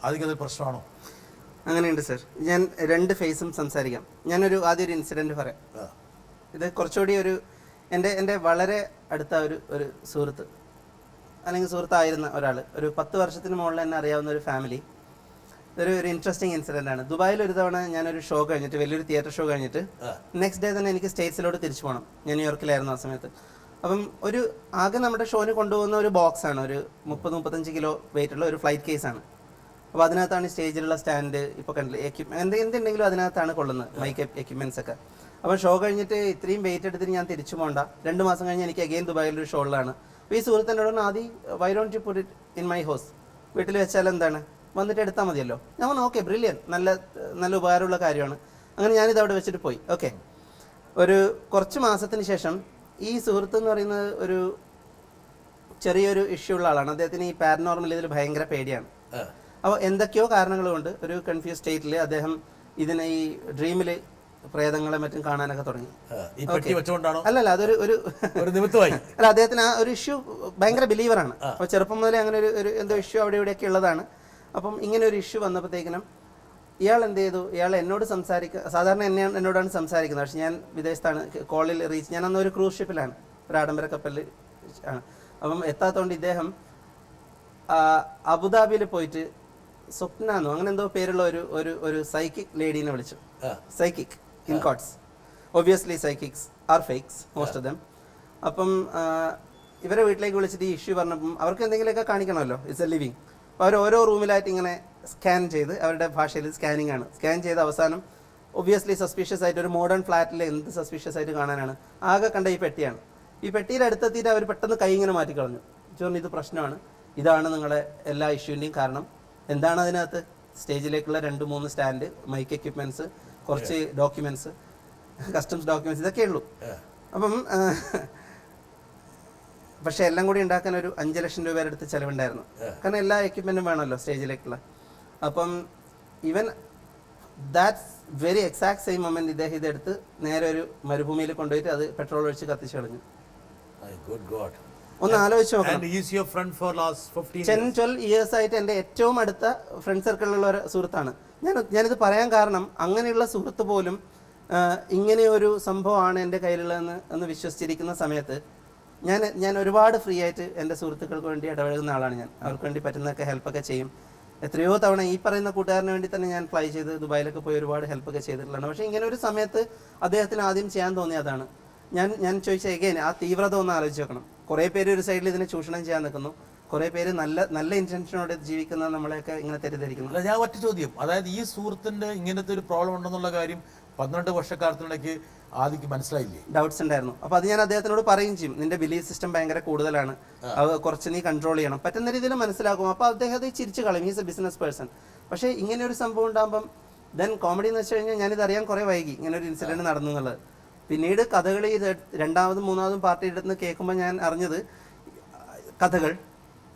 അതൊക്കെ പ്രശ്നമാണോ? അങ്ങനെയുണ്ട് സർ. ഞാൻ രണ്ട് ഫേസും സംസാരിക്കാം. ആദ്യം ഒരു ഇൻസിഡൻറ്റ് പറയാം. ഇത് കുറച്ചുകൂടി എൻ്റെ വളരെ അടുത്ത ഒരു സുഹൃത്ത് അല്ലെങ്കിൽ സുഹൃത്തായിരുന്ന ഒരാൾ, ഒരു 10 വർഷത്തിന് മുകളിൽ തന്നെ അറിയാവുന്ന ഒരു ഫാമിലി. ഒരു ഇൻട്രസ്റ്റിംഗ് ഇൻസിഡൻ്റ് ആണ്. ദുബായിൽ ഒരു തവണ ഞാനൊരു ഷോ കഴിഞ്ഞിട്ട്, വലിയൊരു തിയേറ്റർ ഷോ കഴിഞ്ഞിട്ട് നെക്സ്റ്റ് ഡേ തന്നെ എനിക്ക് സ്റ്റേറ്റ്സിലോട്ട് തിരിച്ചു പോകണം. ഞാൻ ന്യൂയോർക്കിലായിരുന്നു ആ സമയത്ത്. അപ്പം ആകെ നമ്മുടെ ഷോന് കൊണ്ടുപോകുന്ന ഒരു ബോക്സാണ്, ഒരു 30-35 കിലോ വെയിറ്റുള്ള ഒരു ഫ്ലൈറ്റ് കേസാണ്. അപ്പോൾ അതിനകത്താണ് സ്റ്റേജിലുള്ള സ്റ്റാൻഡ്, ഇപ്പോൾ കണ്ടില്ല, എന്തുണ്ടെങ്കിലും അതിനകത്താണ് കൊള്ളുന്നത്, മൈക്ക് എക്യുപ്മെൻറ്റ്സ് ഒക്കെ. അപ്പോൾ ഷോ കഴിഞ്ഞിട്ട് ഇത്രയും വെയിറ്റ് എടുത്തിട്ട് ഞാൻ തിരിച്ചു പോകണ്ട, 2 മാസം കഴിഞ്ഞ് എനിക്ക് അഗെയിൻ ദുബായിലൊരു ഷോയിലാണ്. അപ്പോൾ ഈ സുഹൃത്തിനോട് ആദ്യം why don't you put it in my house, വീട്ടിൽ വെച്ചാൽ എന്താണ്, വന്നിട്ട് എടുത്താൽ മതിയല്ലോ. ഞാൻ പറഞ്ഞു ഓക്കെ ബ്രില്യൻ, നല്ല ഉപകാരമുള്ള കാര്യമാണ്. അങ്ങനെ ഞാനിത് അവിടെ വെച്ചിട്ട് പോയി. ഓക്കെ, ഒരു കുറച്ച് മാസത്തിന് ശേഷം ഈ സുഹൃത്ത് എന്ന് പറയുന്നത് ഒരു ചെറിയൊരു ഇഷ്യൂ ഉള്ള ആളാണ്. അദ്ദേഹത്തിന് ഈ പാരനോർമൽ ഇതിൽ ഭയങ്കര പേടിയാണ്. അപ്പോൾ എന്തൊക്കെയോ കാരണങ്ങൾ കൊണ്ട് ഒരു കൺഫ്യൂസ് സ്റ്റേറ്റിൽ അദ്ദേഹം ഈ ഡ്രീമിൽ പ്രേതങ്ങളെ മറ്റും കാണാനൊക്കെ തുടങ്ങി. അല്ലല്ല, അതൊരു നിമിത്തമായി. അല്ല, അദ്ദേഹത്തിന് ആ ഒരു ഇഷ്യൂ ഭയങ്കര ബിലീവറാണ്. അപ്പോൾ ചെറുപ്പം മുതലേ അങ്ങനെ ഒരു എന്തോ ഇഷ്യൂ അവിടെ ഇവിടെയൊക്കെ ഉള്ളതാണ്. അപ്പം ഇങ്ങനെ ഒരു ഇഷ്യൂ വന്നപ്പോഴത്തേക്കിനും ഇയാൾ എന്ത് ചെയ്തു, ഇയാൾ എന്നോട് സാധാരണ എന്നോടാണ് സംസാരിക്കുന്നത്. പക്ഷെ ഞാൻ വിദേശത്താണ്, കോളിൽ റീച്ച്, ഞാൻ അന്ന് ഒരു ക്രൂസ് ഷിപ്പിലാണ്, ഒരു ആഡംബര കപ്പലിൽ ആണ്. അപ്പം എത്താത്തതുകൊണ്ട് ഇദ്ദേഹം അബുദാബിയിൽ പോയിട്ട് സ്വപ്ന എന്നോ അങ്ങനെ എന്തോ പേരുള്ള ഒരു സൈക്കിക് ലേഡീനെ വിളിച്ചു. Psychic in quotes, obviously psychics are fakes most of them. അപ്പം ഇവരെ വീട്ടിലേക്ക് വിളിച്ചിട്ട് ഈ ഇഷ്യൂ പറഞ്ഞപ്പം അവർക്ക് എന്തെങ്കിലുമൊക്കെ കാണിക്കണമല്ലോ, ഇറ്റ്സ് എ ലിവിങ്. അപ്പോൾ അവർ ഓരോ റൂമിലായിട്ട് ഇങ്ങനെ സ്കാൻ ചെയ്ത്, അവരുടെ ഭാഷയിൽ സ്കാനിങ് ആണ്, സ്കാൻ ചെയ്ത് അവസാനം ഒബ്വിയസ്ലി സസ്പീഷ്യസ് ആയിട്ട്, ഒരു മോഡേൺ ഫ്ലാറ്റിൽ എന്ത് സസ്പീഷ്യസ് ആയിട്ട് കാണാനാണ്, ആകെ കണ്ട ഈ പെട്ടിയാണ്. ഈ പെട്ടിയുടെ അടുത്തെത്തിയിട്ട് അവർ പെട്ടെന്ന് കൈ ഇങ്ങനെ മാറ്റിക്കളഞ്ഞു. ചോദിച്ചു ഇത് പ്രശ്നമാണ്, ഇതാണ് നിങ്ങളെ എല്ലാ ഇഷ്യൂവിൻ്റെയും കാരണം. എന്താണ് അതിനകത്ത്? സ്റ്റേജിലേക്കുള്ള 2-3 സ്റ്റാൻഡ്, മൈക്ക് എക്യുപ്മെൻറ്റ്സ്, കുറച്ച് ഡോക്യുമെൻറ്റ്സ്, കസ്റ്റംസ് ഡോക്യുമെൻറ്റ്സ്, ഇതൊക്കെ ഉള്ളൂ. അപ്പം പക്ഷെ എല്ലാം കൂടി ഉണ്ടാക്കാൻ ഒരു 5 ലക്ഷം രൂപയുടെ അടുത്ത് ചിലവുണ്ടായിരുന്നു. കാരണം എല്ലാ എക്യുപ്മെൻറ്റും വേണമല്ലോ സ്റ്റേജിലേക്കുള്ള. അപ്പം ഇവൻ that's very exact same moment ഇദ്ദേഹം ഇതെടുത്ത് നേരെ ഒരു മരുഭൂമിയിൽ കൊണ്ടുപോയിട്ട് അത് പെട്രോൾ ഒഴിച്ച് കത്തിച്ചു കളഞ്ഞു. ഒന്ന് ആലോചിച്ച് നോക്കണം. 10-12 ഇയേഴ്സ് ആയിട്ട് എൻ്റെ ഏറ്റവും അടുത്ത ഫ്രണ്ട് സർക്കിളിലുള്ള ഒരു സുഹൃത്താണ്. ഞാനിത് പറയാൻ കാരണം, അങ്ങനെയുള്ള സുഹൃത്ത് പോലും ഇങ്ങനെയൊരു സംഭവമാണ് എൻ്റെ കയ്യിലുള്ളതെന്ന് വിശ്വസിച്ചിരിക്കുന്ന സമയത്ത് ഞാൻ ഒരുപാട് ഫ്രീ ആയിട്ട് എൻ്റെ സുഹൃത്തുക്കൾക്ക് വേണ്ടി ഇടപഴകുന്ന ആളാണ് ഞാൻ. അവർക്ക് വേണ്ടി പറ്റുന്നതൊക്കെ ഹെൽപ്പൊക്കെ ചെയ്യും. എത്രയോ തവണ ഈ പറയുന്ന കൂട്ടുകാരന് വേണ്ടി തന്നെ ഞാൻ ഫ്ലൈ ചെയ്ത് ദുബായിലൊക്കെ പോയി ഒരുപാട് ഹെൽപ്പൊക്കെ ചെയ്തിട്ടുള്ളതാണ്. പക്ഷേ ഇങ്ങനെ ഒരു സമയത്ത് അദ്ദേഹത്തിന് ആദ്യം ചെയ്യാൻ തോന്നിയതാണ്. ഞാൻ ചോദിച്ച എഗെയിൻ ആ തീവ്രത ഒന്ന് ആലോചിച്ച് നോക്കണം. കുറേ പേര് ഒരു സൈഡിൽ ഇതിനെ ചൂഷണം ചെയ്യാൻ നിൽക്കുന്നു, കുറേ പേര് നല്ല ഇൻറ്റൻഷനോടെ ജീവിക്കുന്ന നമ്മളെയൊക്കെ ഇങ്ങനെ തെറ്റിദ്ധരിക്കുന്നു. ഞാൻ ഒറ്റ ചോദ്യം, അതായത് ഈ സുഹൃത്തിൻ്റെ ഇങ്ങനത്തെ ഒരു പ്രോബ്ലം ഉണ്ടെന്നുള്ള കാര്യം 12 വർഷക്കാലത്തിനിടയ്ക്ക് ആദ്യം മനസ്സിലായില്ലേ? ഡൗട്ട്സ് ഉണ്ടായിരുന്നു. അപ്പോൾ അത് ഞാൻ അദ്ദേഹത്തിനോട് പറയും ചെയ്യും, നിന്റെ ബിലീഫ് സിസ്റ്റം ഭയങ്കര കൂടുതലാണ്, അത് കുറച്ച് നീ കൺട്രോൾ ചെയ്യണം, പറ്റുന്ന രീതിയിൽ മനസ്സിലാക്കും. അപ്പോൾ അദ്ദേഹത്തെ ചിരിച്ചു കളയും, ഹീസ് എ ബിസിനസ് പേഴ്സൺ. പക്ഷേ ഇങ്ങനെ ഒരു സംഭവം ഉണ്ടാകുമ്പം ദെൻ കോമഡി എന്ന് വെച്ച് കഴിഞ്ഞാൽ ഞാനിത് അറിയാൻ കുറേ വൈകി ഇങ്ങനെ ഒരു ഇൻസിഡൻറ്റ് നടന്നു എന്നുള്ളത്. പിന്നീട് കഥകൾ ഈ 2ാമതും 3ാമതും പാർട്ടിയുടെ അടുത്ത് കേൾക്കുമ്പോൾ ഞാൻ അറിഞ്ഞത് കഥകൾ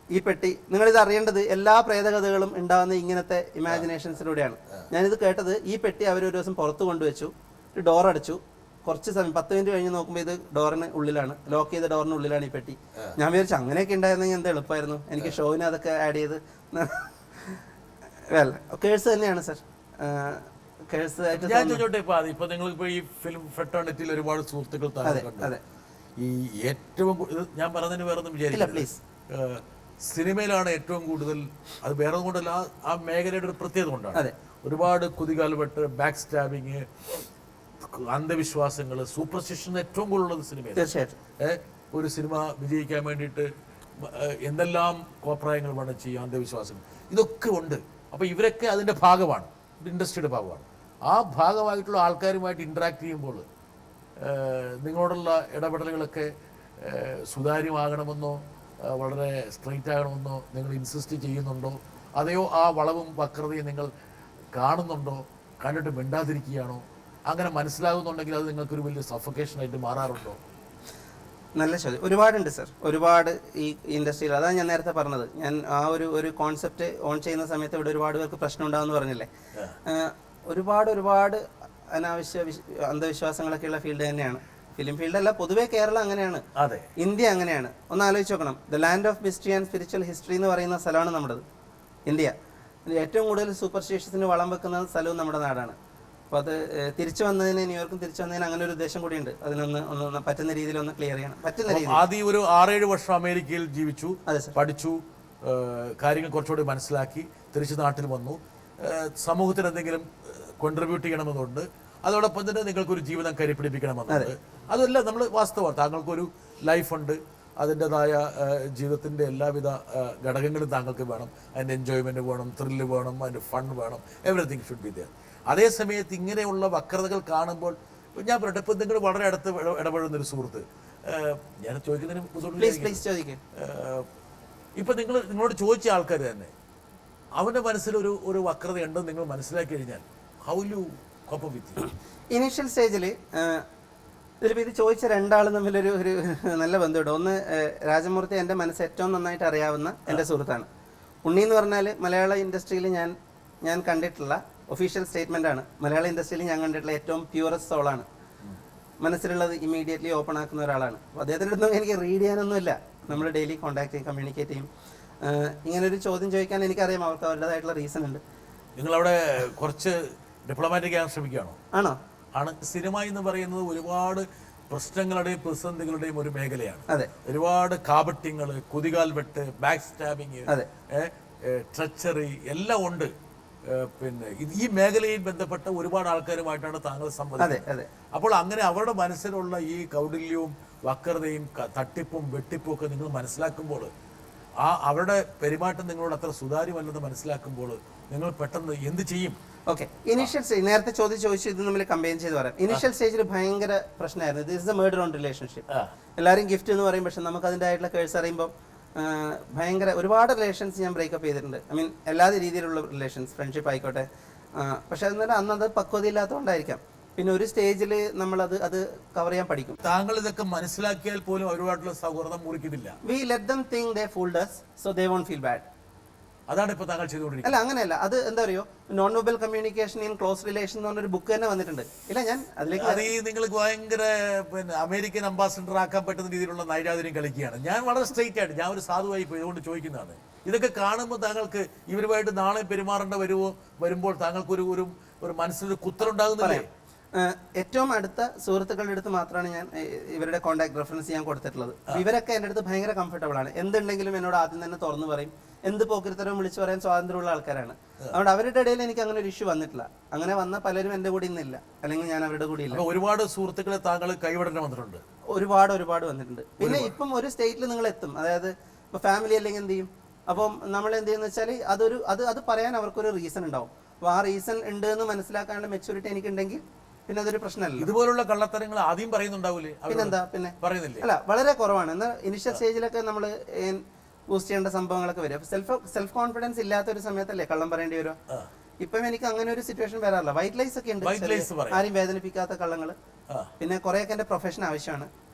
ഈ പെട്ടി, നിങ്ങളിത് അറിയേണ്ടത് എല്ലാ പ്രേതകഥകളും ഉണ്ടാകുന്ന ഇങ്ങനത്തെ ഇമാജിനേഷൻസിലൂടെയാണ്. ഞാനിത് കേട്ടത് ഈ പെട്ടി അവരൊരു ദിവസം പുറത്ത് കൊണ്ടുവച്ചു, ഡോർ അടച്ചു, കുറച്ച് സമയം 10 മിനിറ്റ് കഴിഞ്ഞ് നോക്കുമ്പോൾ ഇത് ഡോറിന് ഉള്ളിലാണ്, ലോക്ക് ചെയ്ത ഡോറിന് ഉള്ളിലാണ് ഈ പെട്ടി. ഞാൻ വിചാരിച്ചു അങ്ങനെയൊക്കെ ഉണ്ടായിരുന്നെങ്കിൽ എന്താ എളുപ്പമായിരുന്നു, എനിക്ക് ഷോവിന് അതൊക്കെ ആഡ് ചെയ്ത്. വെൽ കേഴ്സ് തന്നെയാണ് സർ, കേഴ്സ് ആയിട്ട്. ഞാൻ ചോദിച്ചോട്ടെ, ഇപ്പൊ നിങ്ങളിപ്പോ ഈ ഫിലിം ഫ്രട്ടേണിറ്റിയിൽ ഒരുപാട് സുഹൃത്തുക്കൾ താങ്കൾ, ഈ ഏറ്റവും ഞാൻ പറഞ്ഞതിന് വേറെ ഒന്നും വിചാരിക്കില്ല പ്ലീസ്, സിനിമയിലാണ് ഏറ്റവും കൂടുതൽ, അത് വേറെ കൊണ്ടല്ല, ആ മേഖലയുടെ ഒരു പ്രത്യേകത കൊണ്ടാണ്. ഒരുപാട് കുതികാൽവെട്ട്, ബാക്ക് സ്റ്റാബിങ്, അന്ധവിശ്വാസങ്ങൾ, സൂപ്പർസ്റ്റിഷൻ ഏറ്റവും കൂടുതലുള്ളത് സിനിമയിൽ. തീർച്ചയായിട്ടും ഒരു സിനിമ വിജയിക്കാൻ വേണ്ടിയിട്ട് എന്തെല്ലാം കോപ്രായങ്ങൾ വേണം ചെയ്യുക, അന്ധവിശ്വാസങ്ങൾ ഇതൊക്കെ ഉണ്ട്. അപ്പോൾ ഇവരൊക്കെ അതിൻ്റെ ഭാഗമാണ്, ഇൻഡസ്ട്രിയുടെ ഭാഗമാണ്. ആ ഭാഗമായിട്ടുള്ള ആൾക്കാരുമായിട്ട് ഇൻട്രാക്ട് ചെയ്യുമ്പോൾ നിങ്ങളോടുള്ള ഇടപെടലുകളൊക്കെ സുതാര്യമാകണമെന്നോ വളരെ സ്ട്രെയിറ്റ് ആകണമെന്നോ നിങ്ങൾ ഇൻസിസ്റ്റ് ചെയ്യുന്നുണ്ടോ, അതെയോ ആ വളവും വക്രതയും നിങ്ങൾ കാണുന്നുണ്ടോ, കണ്ടിട്ട് മിണ്ടാതിരിക്കുകയാണോ? അങ്ങനെ മനസ്സിലാകുന്നുണ്ടെങ്കിൽ അത് നിങ്ങൾക്കൊരു വലിയ സഫക്കേഷനായിട്ട് മാറാറുണ്ടോ? നല്ല ചോദ്യം. ഒരുപാടുണ്ട് സർ, ഒരുപാട് ഈ ഇൻഡസ്ട്രിയിൽ. അതാണ് ഞാൻ നേരത്തെ പറഞ്ഞത്. ഞാൻ ആ ഒരു കോൺസെപ്റ്റ് ഓൺ ചെയ്യുന്ന സമയത്ത് ഇവിടെ ഒരുപാട് പേർക്ക് പ്രശ്നം ഉണ്ടാകുമെന്ന് പറഞ്ഞില്ലേ. ഒരുപാട് അനാവശ്യ അന്ധവിശ്വാസങ്ങളൊക്കെ ഉള്ള ഫീൽഡ് തന്നെയാണ് ഫിലിം ഫീൽഡല്ല, പൊതുവേ കേരളം അങ്ങനെയാണ്, ഇന്ത്യ അങ്ങനെയാണ്. ഒന്ന് ആലോചിച്ച് നോക്കണം. The land of mystery and spiritual history എന്ന് പറയുന്ന സ്ഥലമാണ് നമ്മുടേത് ഇന്ത്യ. ഏറ്റവും കൂടുതൽ സൂപ്പർസ്റ്റിഷ്യസിന് വളം വെക്കുന്ന സ്ഥലവും നമ്മുടെ നാടാണ്. അപ്പോൾ അത് തിരിച്ചു വന്നതിന്, ന്യൂയോർക്കും തിരിച്ചു വന്നതിന് അങ്ങനെ ഒരു ഉദ്ദേശം കൂടിയുണ്ട്. അതിനൊന്ന് പറ്റുന്ന രീതിയിൽ ഒന്ന് ക്ലിയർ ചെയ്യണം. പറ്റുന്ന രീതിയിൽ. ആദ്യം ഒരു 6-7 വർഷം അമേരിക്കയിൽ ജീവിച്ചു, പഠിച്ചു, കാര്യങ്ങൾ കുറച്ചുകൂടി മനസ്സിലാക്കി തിരിച്ചു നാട്ടിൽ വന്നു. സമൂഹത്തിന് എന്തെങ്കിലും കോൺട്രിബ്യൂട്ട് ചെയ്യണമെന്നുണ്ട്, അതോടൊപ്പം തന്നെ നിങ്ങൾക്കൊരു ജീവിതം കരിപ്പിടിപ്പിക്കണമെന്നുണ്ട്. അതെല്ലാം നമ്മൾ വാസ്തവമാണ്. താങ്കൾക്കൊരു ലൈഫുണ്ട്, അതിൻ്റെതായ ജീവിതത്തിൻ്റെ എല്ലാവിധ ഘടകങ്ങളും താങ്കൾക്ക് വേണം. അതിൻ്റെ എൻജോയ്മെൻറ്റ് വേണം, ത്രില്ല് വേണം, അതിൻ്റെ ഫൺ വേണം, എവറിത്തിങ് ഷുഡ് ബി ദെയർ. അതേ സമയത്ത് ഇങ്ങനെയുള്ള വക്രതകൾ കാണുമ്പോൾ ഞാൻ പറയട്ടെ, ഇപ്പം നിങ്ങൾ വളരെ അടുത്ത് ഇടപെടുന്നൊരു സുഹൃത്ത്, ഞാൻ ചോദിക്കുന്നതിന് ഇപ്പം നിങ്ങളോട് ചോദിച്ച ആൾക്കാർ തന്നെ അവൻ്റെ മനസ്സിലൊരു വക്രതയുണ്ടെന്ന് നിങ്ങൾ മനസ്സിലാക്കി കഴിഞ്ഞാൽ how you cope with? Initial സ്റ്റേജിൽ ഇതിലിപ്പോൾ ഇത് ചോദിച്ച രണ്ടാളും തമ്മിലൊരു നല്ല ബന്ധമുണ്ട്. ഒന്ന്, രാജമൂർത്തി എൻ്റെ മനസ്സ് ഏറ്റവും നന്നായിട്ട് അറിയാവുന്ന എൻ്റെ സുഹൃത്താണ്. ഉണ്ണി എന്ന് പറഞ്ഞാൽ മലയാള ഇൻഡസ്ട്രിയിൽ ഞാൻ കണ്ടിട്ടുള്ള ഒഫീഷ്യൽ സ്റ്റേറ്റ്മെൻ്റ് ആണ്, മലയാള ഇൻഡസ്ട്രിയിൽ ഞാൻ കണ്ടിട്ടുള്ള ഏറ്റവും പ്യൂറസ്റ്റ് സോളാണ്. മനസ്സിലുള്ളത് ഇമ്മീഡിയറ്റ്ലി ഓപ്പൺ ആക്കുന്ന ഒരാളാണ്. അപ്പോൾ അദ്ദേഹത്തിൻ്റെ അടുത്തൊന്നും എനിക്ക് റീഡ് ചെയ്യാനൊന്നുമില്ല. നമ്മൾ ഡെയിലി കോൺടാക്ട് ചെയ്യും, കമ്മ്യൂണിക്കേറ്റ് ചെയ്യും. ഇങ്ങനൊരു ചോദ്യം ചോദിക്കാൻ എനിക്കറിയാം, അവർക്ക് അവരുടേതായിട്ടുള്ള റീസൺ ഉണ്ട്. നിങ്ങളവിടെ കുറച്ച് ഡിപ്ലോമാറ്റിക് ആകാൻ ശ്രമിക്കുകയാണോ? ആണോ? ആണ്. സിനിമ എന്ന് പറയുന്നത് ഒരുപാട് പ്രശ്നങ്ങളുടെയും പ്രതിസന്ധികളുടെയും ഒരു മേഖലയാണ്. അതെ. ഒരുപാട് കാപട്യങ്ങൾ, കുതികാൽ വെട്ട്, ബാക്ക് സ്റ്റാബിങ്, ട്രച്ചറി എല്ലാം ഉണ്ട്. പിന്നെ ഈ മേഖലയിൽ ബന്ധപ്പെട്ട ഒരുപാട് ആൾക്കാരുമായിട്ടാണ് താങ്കൾ സംവദിക്കുന്നത്. അപ്പോൾ അങ്ങനെ അവരുടെ മനസ്സിലുള്ള ഈ കൗടില്യവും വക്രതയും തട്ടിപ്പും വെട്ടിപ്പും ഒക്കെ നിങ്ങൾ മനസ്സിലാക്കുമ്പോൾ, അവരുടെ പെരുമാറ്റം നിങ്ങളോട് അത്ര സുതാര്യമല്ലെന്ന് മനസ്സിലാക്കുമ്പോൾ നിങ്ങൾ പെട്ടെന്ന് എന്ത് ചെയ്യും? ഓക്കെ, ഇനീഷ്യൽ സ്റ്റേജ് നേരത്തെ ചോദിച്ചു ഇത് നമ്മൾ കമ്പൈൻ ചെയ്ത് പറയാം. ഇനീഷ്യൽ സ്റ്റേജിൽ ഭയങ്കര പ്രശ്നമായിരുന്നു. This is A murder on relationship. എല്ലാവരും ഗിഫ്റ്റ് എന്ന് പറയും, പക്ഷെ നമുക്ക് അതിൻ്റെ ആയിട്ടുള്ള കേഴ്സ് അറിയുമ്പോൾ ഭയങ്കര ഒരുപാട് റിലേഷൻസ് ഞാൻ ബ്രേക്കപ്പ് ചെയ്തിട്ടുണ്ട്. ഐ മീൻ എല്ലാ രീതിയിലുള്ള റിലേഷൻസ്, ഫ്രണ്ട്ഷിപ്പ് ആയിക്കോട്ടെ. പക്ഷെ എന്നാലും അന്നത് പക്വതയില്ലാത്തതുകൊണ്ടായിരിക്കാം. പിന്നെ ഒരു സ്റ്റേജിൽ നമ്മളത് കവർ ചെയ്യാൻ പഠിക്കും. താങ്കൾ ഇതൊക്കെ മനസ്സിലാക്കിയാൽ പോലും അവരുമായിട്ടുള്ള സൗഹൃദം മുറിക്കുന്നില്ല. We let them think they fooled us, so they won't feel bad. അതാണ് ഇപ്പൊ താങ്കൾ ചെയ്തുകൊണ്ടിരിക്കുന്നത്. അല്ല, അങ്ങനെയല്ല. അത് എന്താ അറിയോ, non verbal communication in close relation എന്ന് പറഞ്ഞൊരു ബുക്ക് തന്നെ വന്നിട്ടുണ്ട്. ഇല്ല, ഞാൻ അതിലേക്ക് അത് നിങ്ങൾക്ക് ഭയങ്കര പിന്നെ അമേരിക്കൻ അംബാസിഡർ ആക്കാൻ പറ്റുന്ന രീതിയിലുള്ള നൈരാതിര്യം കളിക്കുകയാണ്. ഞാൻ വളരെ സ്ട്രെയിറ്റ് ആയിട്ട്, ഞാൻ ഒരു സാധുവായി ഇതുകൊണ്ട് ചോദിക്കുന്നതാണ്. ഇതൊക്കെ കാണുമ്പോൾ താങ്കൾക്ക് ഇവരുമായിട്ട് നാളെ പെരുമാറേണ്ട വരുമ്പോൾ താങ്കൾക്ക് ഒരു മനസ്സിലൊരു കുത്തലുണ്ടാകുന്നില്ലേ? ഏറ്റവും അടുത്ത സുഹൃത്തുക്കളുടെ അടുത്ത് മാത്രമാണ് ഞാൻ ഇവരുടെ കോൺടാക്ട് റെഫറൻസ് ഞാൻ കൊടുത്തിട്ടുള്ളത്. ഇവരൊക്കെ എൻ്റെ അടുത്ത് ഭയങ്കര കംഫർട്ടബിൾ ആണ്. എന്തുണ്ടെങ്കിലും എന്നോട് ആദ്യം തന്നെ തുറന്നു പറയും. എന്ത് പോക്കിരിത്തരവും വിളിച്ചു പറയാൻ സ്വാതന്ത്ര്യമുള്ള ആൾക്കാരാണ്. അതുകൊണ്ട് അവരുടെ ഇടയിൽ എനിക്ക് അങ്ങനെ ഒരു ഇഷ്യൂ വന്നിട്ടില്ല. അങ്ങനെ വന്ന പലരും എൻ്റെ കൂടെ ഇന്നില്ല, അല്ലെങ്കിൽ ഞാൻ അവരുടെ കൂടെ ഇല്ല. ഒരുപാട് സുഹൃത്തുക്കളെ താങ്കൾ കൈവിടേണ്ടി വന്നിട്ടുണ്ട്. ഒരുപാട് വന്നിട്ടുണ്ട്. പിന്നെ ഇപ്പം ഒരു സ്റ്റേറ്റിൽ നിങ്ങൾ എത്തും, അതായത് ഇപ്പോൾ ഫാമിലി അല്ലെങ്കിൽ എന്ത് ചെയ്യും, അപ്പം നമ്മൾ എന്ത് ചെയ്യുന്ന വെച്ചാൽ അത് പറയാൻ അവർക്കൊരു റീസൺ ഉണ്ടാവും. അപ്പോൾ ആ റീസൺ ഉണ്ട് എന്ന് മനസ്സിലാക്കാനുള്ള മെച്യൂരിറ്റി എനിക്കുണ്ടെങ്കിൽ പിന്നെ അതൊരു പ്രശ്നമല്ല. ഇതുപോലുള്ള കള്ളത്തരങ്ങൾ ആദ്യം പറയുന്നുണ്ടാവൂലേ? പിന്നെന്താ, പിന്നെ പറയുന്നില്ലേ? അല്ല, വളരെ കുറവാണ്. എന്നാൽ ഇനിഷ്യൽ സ്റ്റേജിലൊക്കെ നമ്മൾ ബൂസ്റ്റ് ചെയ്യേണ്ട സംഭവങ്ങളൊക്കെ വരും. സെൽഫ് കോൺഫിഡൻസ് ഇല്ലാത്ത ഒരു സമയത്തല്ലേ കള്ളം പറയേണ്ടി വരും. ഇപ്പം എനിക്ക് അങ്ങനെ ഒരു സിറ്റുവേഷൻ വരാറില്ല. വൈറ്റ് ലൈസ് ഒക്കെ ഉണ്ട്, ആരും വേദനിപ്പിക്കാത്ത കള്ളങ്ങൾ. പിന്നെ കുറെയൊക്കെ എൻ്റെ പ്രൊഫഷൻ ആവശ്യമാണ്.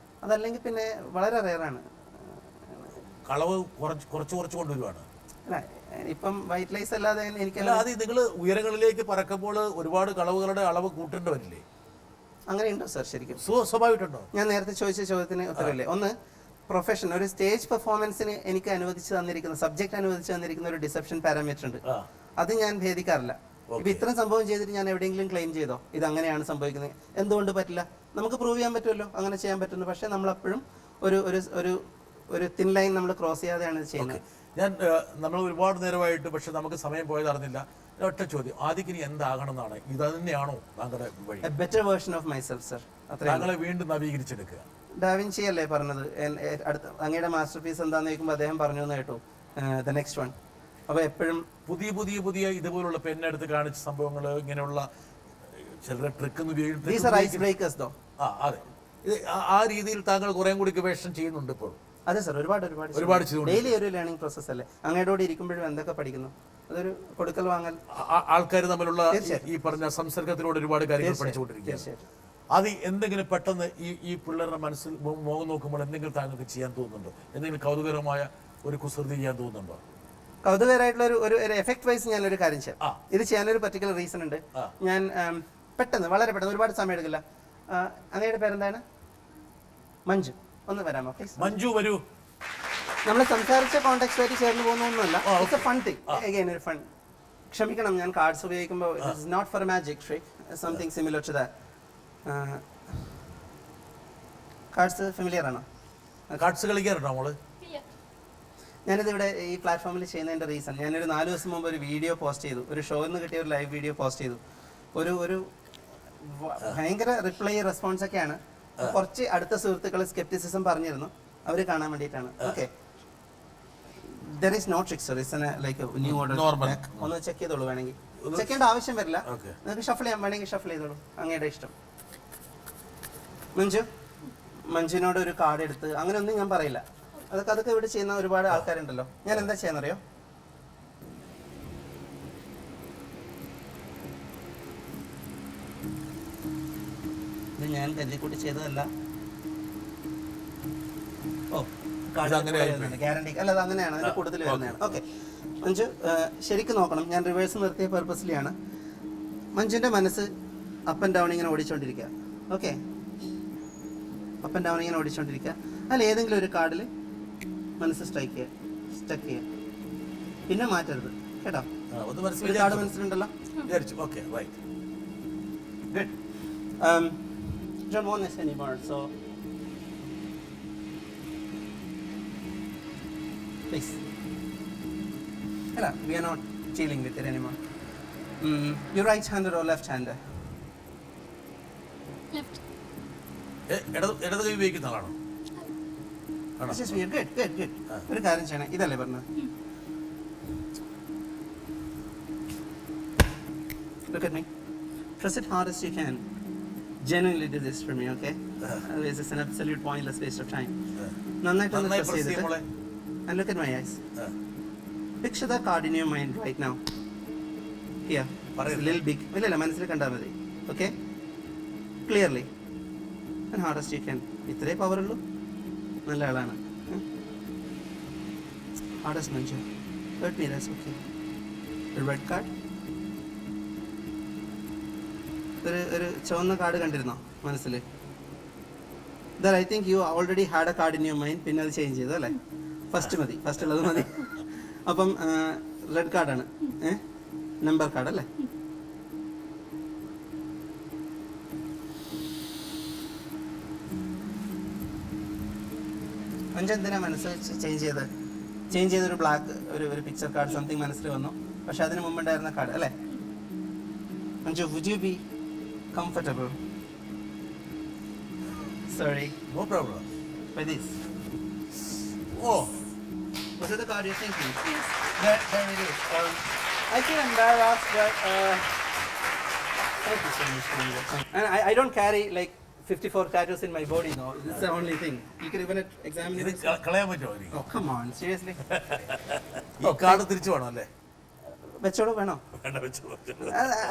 അതല്ലെങ്കിൽ പിന്നെ വളരെ റെയറാണ്. കളവ് കുറച്ച് കൊണ്ടുവരുവാണ്. അല്ല, ഇപ്പം വൈറ്റ് ലൈസ് അല്ലാതെ എനിക്ക് നിങ്ങൾ ഉയരങ്ങളിലേക്ക് പറക്കുമ്പോൾ ഒരുപാട് കളവുകളുടെ അളവ് കൂട്ടേണ്ടി വരില്ലേ? അങ്ങനെയുണ്ടോ സർ? ശരിക്കും സ്വാഭാവികമുണ്ടോ? ഞാൻ നേരത്തെ ചോദിച്ച ചോദ്യത്തിന് ഉത്തരവില്ലേ. ഒന്ന്, പ്രൊഫഷൻ, ഒരു സ്റ്റേജ് പെർഫോമൻസിന് എനിക്ക് അനുവദിച്ച് തന്നിരിക്കുന്ന സബ്ജക്ട് അനുവദിച്ച് തന്നിരിക്കുന്ന ഒരു ഡിസെപ്ഷൻ പാരാമീറ്റർ ഉണ്ട്. അത് ഞാൻ ഭേദിക്കാറില്ല. ഇപ്പൊ ഇത്രയും സംഭവം ചെയ്തിട്ട് ഞാൻ എവിടെയെങ്കിലും ക്ലെയിം ചെയ്തോ ഇത് അങ്ങനെയാണ് സംഭവിക്കുന്നത്? എന്തുകൊണ്ട് പറ്റില്ല? നമുക്ക് പ്രൂവ് ചെയ്യാൻ പറ്റുമല്ലോ അങ്ങനെ ചെയ്യാൻ പറ്റുന്നു. പക്ഷെ നമ്മളെപ്പോഴും ഒരു തിൻ ലൈൻ നമ്മൾ ക്രോസ് ചെയ്യാതെയാണ് ഇത് ചെയ്യുന്നത്. നമ്മൾ ഒരുപാട് നേരമായിട്ട്, പക്ഷെ നമുക്ക് സമയം പോയത് അറിഞ്ഞില്ല. ഒറ്റ ചോദ്യം, ആദ്യം ഇനി എന്താകണം എന്നാണ്? ഇത് തന്നെയാണോ താങ്കളുടെ വഴി? A better version of myself sir. താങ്കളെ വീണ്ടും നവീകരിച്ചെടുക്കുക. ഡാവിൻചി അല്ലേ പറഞ്ഞത് അങ്ങയുടെ മാസ്റ്റർ പീസ് എന്താന്ന് ചോദിക്കുമ്പോൾ അദ്ദേഹം പറഞ്ഞു എന്ന് കേട്ടു, ദ നെക്സ്റ്റ് വൺ. അപ്പോൾ എപ്പോഴും പുതിയ ഇതുപോലുള്ള പെണ്ണെടുത്ത് കാണിച്ച സംഭവങ്ങൾ, ഇങ്ങനെയുള്ള ചിലരെ ട്രിക്ക് ബ്രേക്കേഴ്സ്. അതെ, ആ രീതിയിൽ താങ്കൾ കുറേ കൂടി ഗവേഷണം ചെയ്യുന്നുണ്ട് ഇപ്പോൾ. അതെ സർ, ഒരുപാട് ഡെയിലി ഒരു ലേണിംഗ് പ്രോസസ് അല്ലേ. അങ്ങയുടെ കൂടെ ഇരിക്കുമ്പോഴും എന്തൊക്കെ പഠിക്കുന്നു, അതൊരു കൊടുക്കൽ വാങ്ങൽ. ആൾക്കാർ തമ്മിലുള്ള ഈ പറഞ്ഞ സംസർഗത്തിലൂടെ ഒരുപാട് കാര്യങ്ങൾ പഠിച്ചുകൊണ്ടിരിക്കുക. അത് എന്തെങ്കിലും പെട്ടെന്ന് ഈ പിള്ളേരുടെ മനസ്സിൽ മുഖം നോക്കുമ്പോൾ എന്തെങ്കിലും താങ്കൾക്ക് ചെയ്യാൻ തോന്നുന്നുണ്ടോ? എന്തെങ്കിലും കൗതുകരമായ ഒരു കുസൃതി ചെയ്യാൻ തോന്നുന്നുണ്ടോ? കൗതുകരായിട്ടുള്ള ഒരു എഫക്ട് വൈസ് ഞാനൊരു കാര്യം ചെയ്യാം. ഇത് ചെയ്യാനൊരു പർട്ടിക്കുലർ റീസൺ ഉണ്ട്. ഞാൻ പെട്ടെന്ന്, വളരെ പെട്ടെന്ന്, ഒരുപാട് സമയം എടുക്കില്ല. അങ്ങയുടെ പേരെന്താണ്? മഞ്ജു. ഒന്ന് വരാമോ പ്ലീസ്? മഞ്ജു വരൂ. നമ്മൾ സംസാരിച്ച കോണ്ടെക്സ്റ്റുമായിട്ട് ചേർന്ന് പോകുന്നൊന്നുമല്ല. It's a fun thing. Again ഒരു ഫൺ. ക്ഷമിക്കണം, ഞാൻ കാർഡ്സ് ഉപയോഗിക്കുമ്പോൾ it is not for a magic trick, something similar to that. Cards familiar ആണോ? കാർഡ്സ് കളിക്കാറുണ്ടോ മോള്? ഞാനിതിവിടെ ഈ പ്ലാറ്റ്ഫോമിൽ ചെയ്യുന്നതിൻ്റെ റീസൺ, ഞാനൊരു 4 ദിവസം മുമ്പ് ഒരു വീഡിയോ പോസ്റ്റ് ചെയ്തു. ഒരു ഷോയിൽ നിന്ന് കിട്ടിയ ഒരു ലൈവ് വീഡിയോ പോസ്റ്റ് ചെയ്തു. ഒരു ഭയങ്കര റിപ്ലൈ റെസ്പോൺസ് ഒക്കെയാണ്. കുറച്ച് അടുത്ത സുഹൃത്തുക്കൾ സ്കെപ്റ്റിസിസം പറഞ്ഞിരുന്നു, അവർ കാണാൻ വേണ്ടിയിട്ടാണ്. Okay, there is no tricks, like new order. ഒന്ന് ചെക്ക് ചെയ്തോളൂ, വേണമെങ്കിൽ ചെക്ക് ചെയ്യേണ്ട ആവശ്യം വരില്ല. നിങ്ങൾക്ക് ഷഫിൾ ചെയ്യാൻ വേണമെങ്കിൽ ഷഫിൾ ചെയ്തോളൂ, അങ്ങയുടെ ഇഷ്ടം. മഞ്ജുവിനോട് ഒരു കാർഡ് എടുത്ത് അങ്ങനെ ഒന്നും ഞാൻ പറയില്ല. അതൊക്കെ ഇവിടെ ചെയ്യുന്ന ഒരുപാട് ആൾക്കാരുണ്ടല്ലോ. ഞാൻ എന്താ ചെയ്യാന്നറിയോ? ഇത് ഞാൻ കല്ലിക്കൂട്ടി ചെയ്തതല്ല. ഓ, ഗ്യാരണ്ടി അല്ല, അത് അങ്ങനെയാണ്, അതിന്റെ കൂടുതൽ വരുന്നതാണ്. ഓക്കെ മഞ്ജു, ശരിക്കും നോക്കണം, ഞാൻ റിവേഴ്സ് നിർത്തിയ പർപ്പസിലാണ്. മഞ്ജുവിന്റെ മനസ്സ് അപ്പ് ആൻഡ് ഡൗൺ ഇങ്ങനെ ഓടിച്ചോണ്ടിരിക്കുക. ഓക്കെ, അപ്പ് ആൻഡ് ഡൗൺ ഇങ്ങനെ ഓടിച്ചോണ്ടിരിക്കുക. അതിൽ ഏതെങ്കിലും ഒരു കാർഡിൽ മനസ്സ് സ്റ്റക്ക് ചെയ്യുക, പിന്നെ മാറ്റരുത് കേട്ടോ. Card മനസ്സിലുണ്ടല്ലോ. Don't want this anymore, so please. We are not dealing with it anymore. You're right-hander or left-hander? Left. ഇടത് കൈ ഉപയോഗിക്കുന്ന ആളാണോ? This is weird. Good. ഒരു കാര്യം ചെയ്യണം, ഇതല്ലേ പറഞ്ഞത്? Look at me. Press it hard as you can. Genuinely do this for me, okay? Otherwise it's an absolute pointless waste of time. നന്നായിട്ടൊന്ന് press ചെയ്തിട്ട് and look at my eyes. Picture the card in your mind right now. Here. It's a little big. ഇല്ല, മനസ്സിൽ കണ്ടാൽ മതി. Okay? Clearly. And hard as you can. ഇത്രേ power ഉള്ളൂ. നല്ല ആളാണ്. Hardest Manju. Hurt me, that's okay. The red card. ഒരു ചുവന്ന കാർഡ് കണ്ടിരുന്നോ മനസ്സിൽ? That I think you already had A card in your mind, പിന്നെ അത് ചേഞ്ച് ചെയ്തു അല്ലേ? ഫസ്റ്റ് ഉള്ളത് മതി. അപ്പം റെഡ് കാർഡാണ്, നമ്പർ കാർഡ് അല്ലേ? മഞ്ജു എന്തിനാ മനസ്സ് ചേഞ്ച് ചെയ്തൊരു ബ്ലാക്ക് ഒരു പിക്ചർ കാർഡ് സംതിങ് മനസ്സിൽ വന്നു, പക്ഷെ അതിന് മുമ്പുണ്ടായിരുന്ന കാർഡ് അല്ലേ? Manju, would you be comfortable? Sorry. No problem. By this. Oh. Was it the card you're thinking? Yes. There it is. I feel embarrassed, but thank you so much, Manju. And I don't carry like 54 tattoos in my body, though. This is the only thing. You can even examine ഇത് it. കളയാൻ പറ്റുമോ എനിക്ക്? Oh, come on. Seriously? ഈ card തിരിച്ചു വേണം അല്ലേ? വെച്ചോളൂ, വേണോ? വേണ്ട, വെച്ചോ.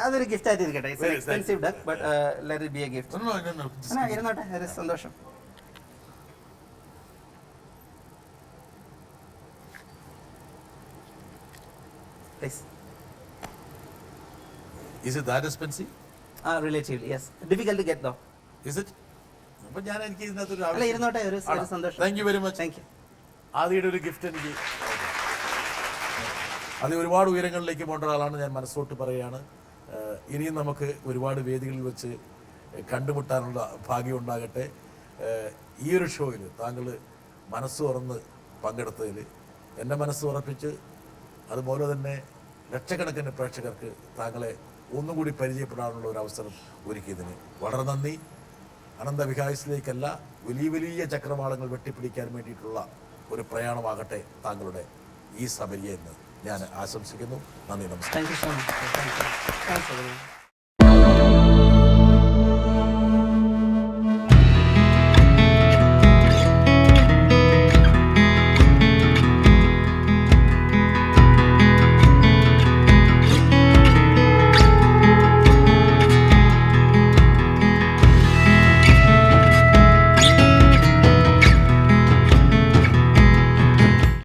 അതൊരു ഗിഫ്റ്റ് ആയിട്ട് ഇരിക്കട്ടെ. It's Very expensive duck, but let it be A gift. No. ഇരുന്നോട്ടെ, ഒരു സന്തോഷം. Please. Is it that expensive? Relatively, yes. Difficult to get though. Is it? അപ്പോൾ ഞാൻ എനിക്ക് ഇതിനകത്തൊരു അല്ല, ഇരുന്നോട്ടെ, ഒരു സന്തോഷം. Thank you very much. Thank you. ആദ്യയുടെ ഒരു ഗിഫ്റ്റ് എനിക്ക് അത് ഒരുപാട് ഉയരങ്ങളിലേക്ക് പോകേണ്ട ഒരാളാണ്, ഞാൻ മനസ്സോട്ട് പറയുകയാണ്. ഇനിയും നമുക്ക് ഒരുപാട് വേദികളിൽ വെച്ച് കണ്ടുമുട്ടാനുള്ള ഭാഗ്യം ഉണ്ടാകട്ടെ. ഈ ഒരു ഷോയിൽ താങ്കൾ മനസ്സ് തുറന്ന് പങ്കെടുത്തതിൽ എൻ്റെ മനസ്സ് ഉറപ്പിച്ച്, അതുപോലെ തന്നെ ലക്ഷക്കണക്കിന് പ്രേക്ഷകർക്ക് താങ്കളെ ഒന്നുകൂടി പരിചയപ്പെടാനുള്ള ഒരു അവസരം ഒരുക്കിയതിന് വളരെ നന്ദി. അനന്തവികായസിലേക്കല്ല, വലിയ വലിയ ചക്രവാളങ്ങൾ വെട്ടിപ്പിടിക്കാൻ വേണ്ടിയിട്ടുള്ള ഒരു പ്രയാണമാകട്ടെ താങ്കളുടെ ഈ സബരിയ എന്ന് ഞാൻ ആശംസിക്കുന്നു. നന്ദി, നമസ്കാരം. Thank you so much. Thank you. Thanks, everyone.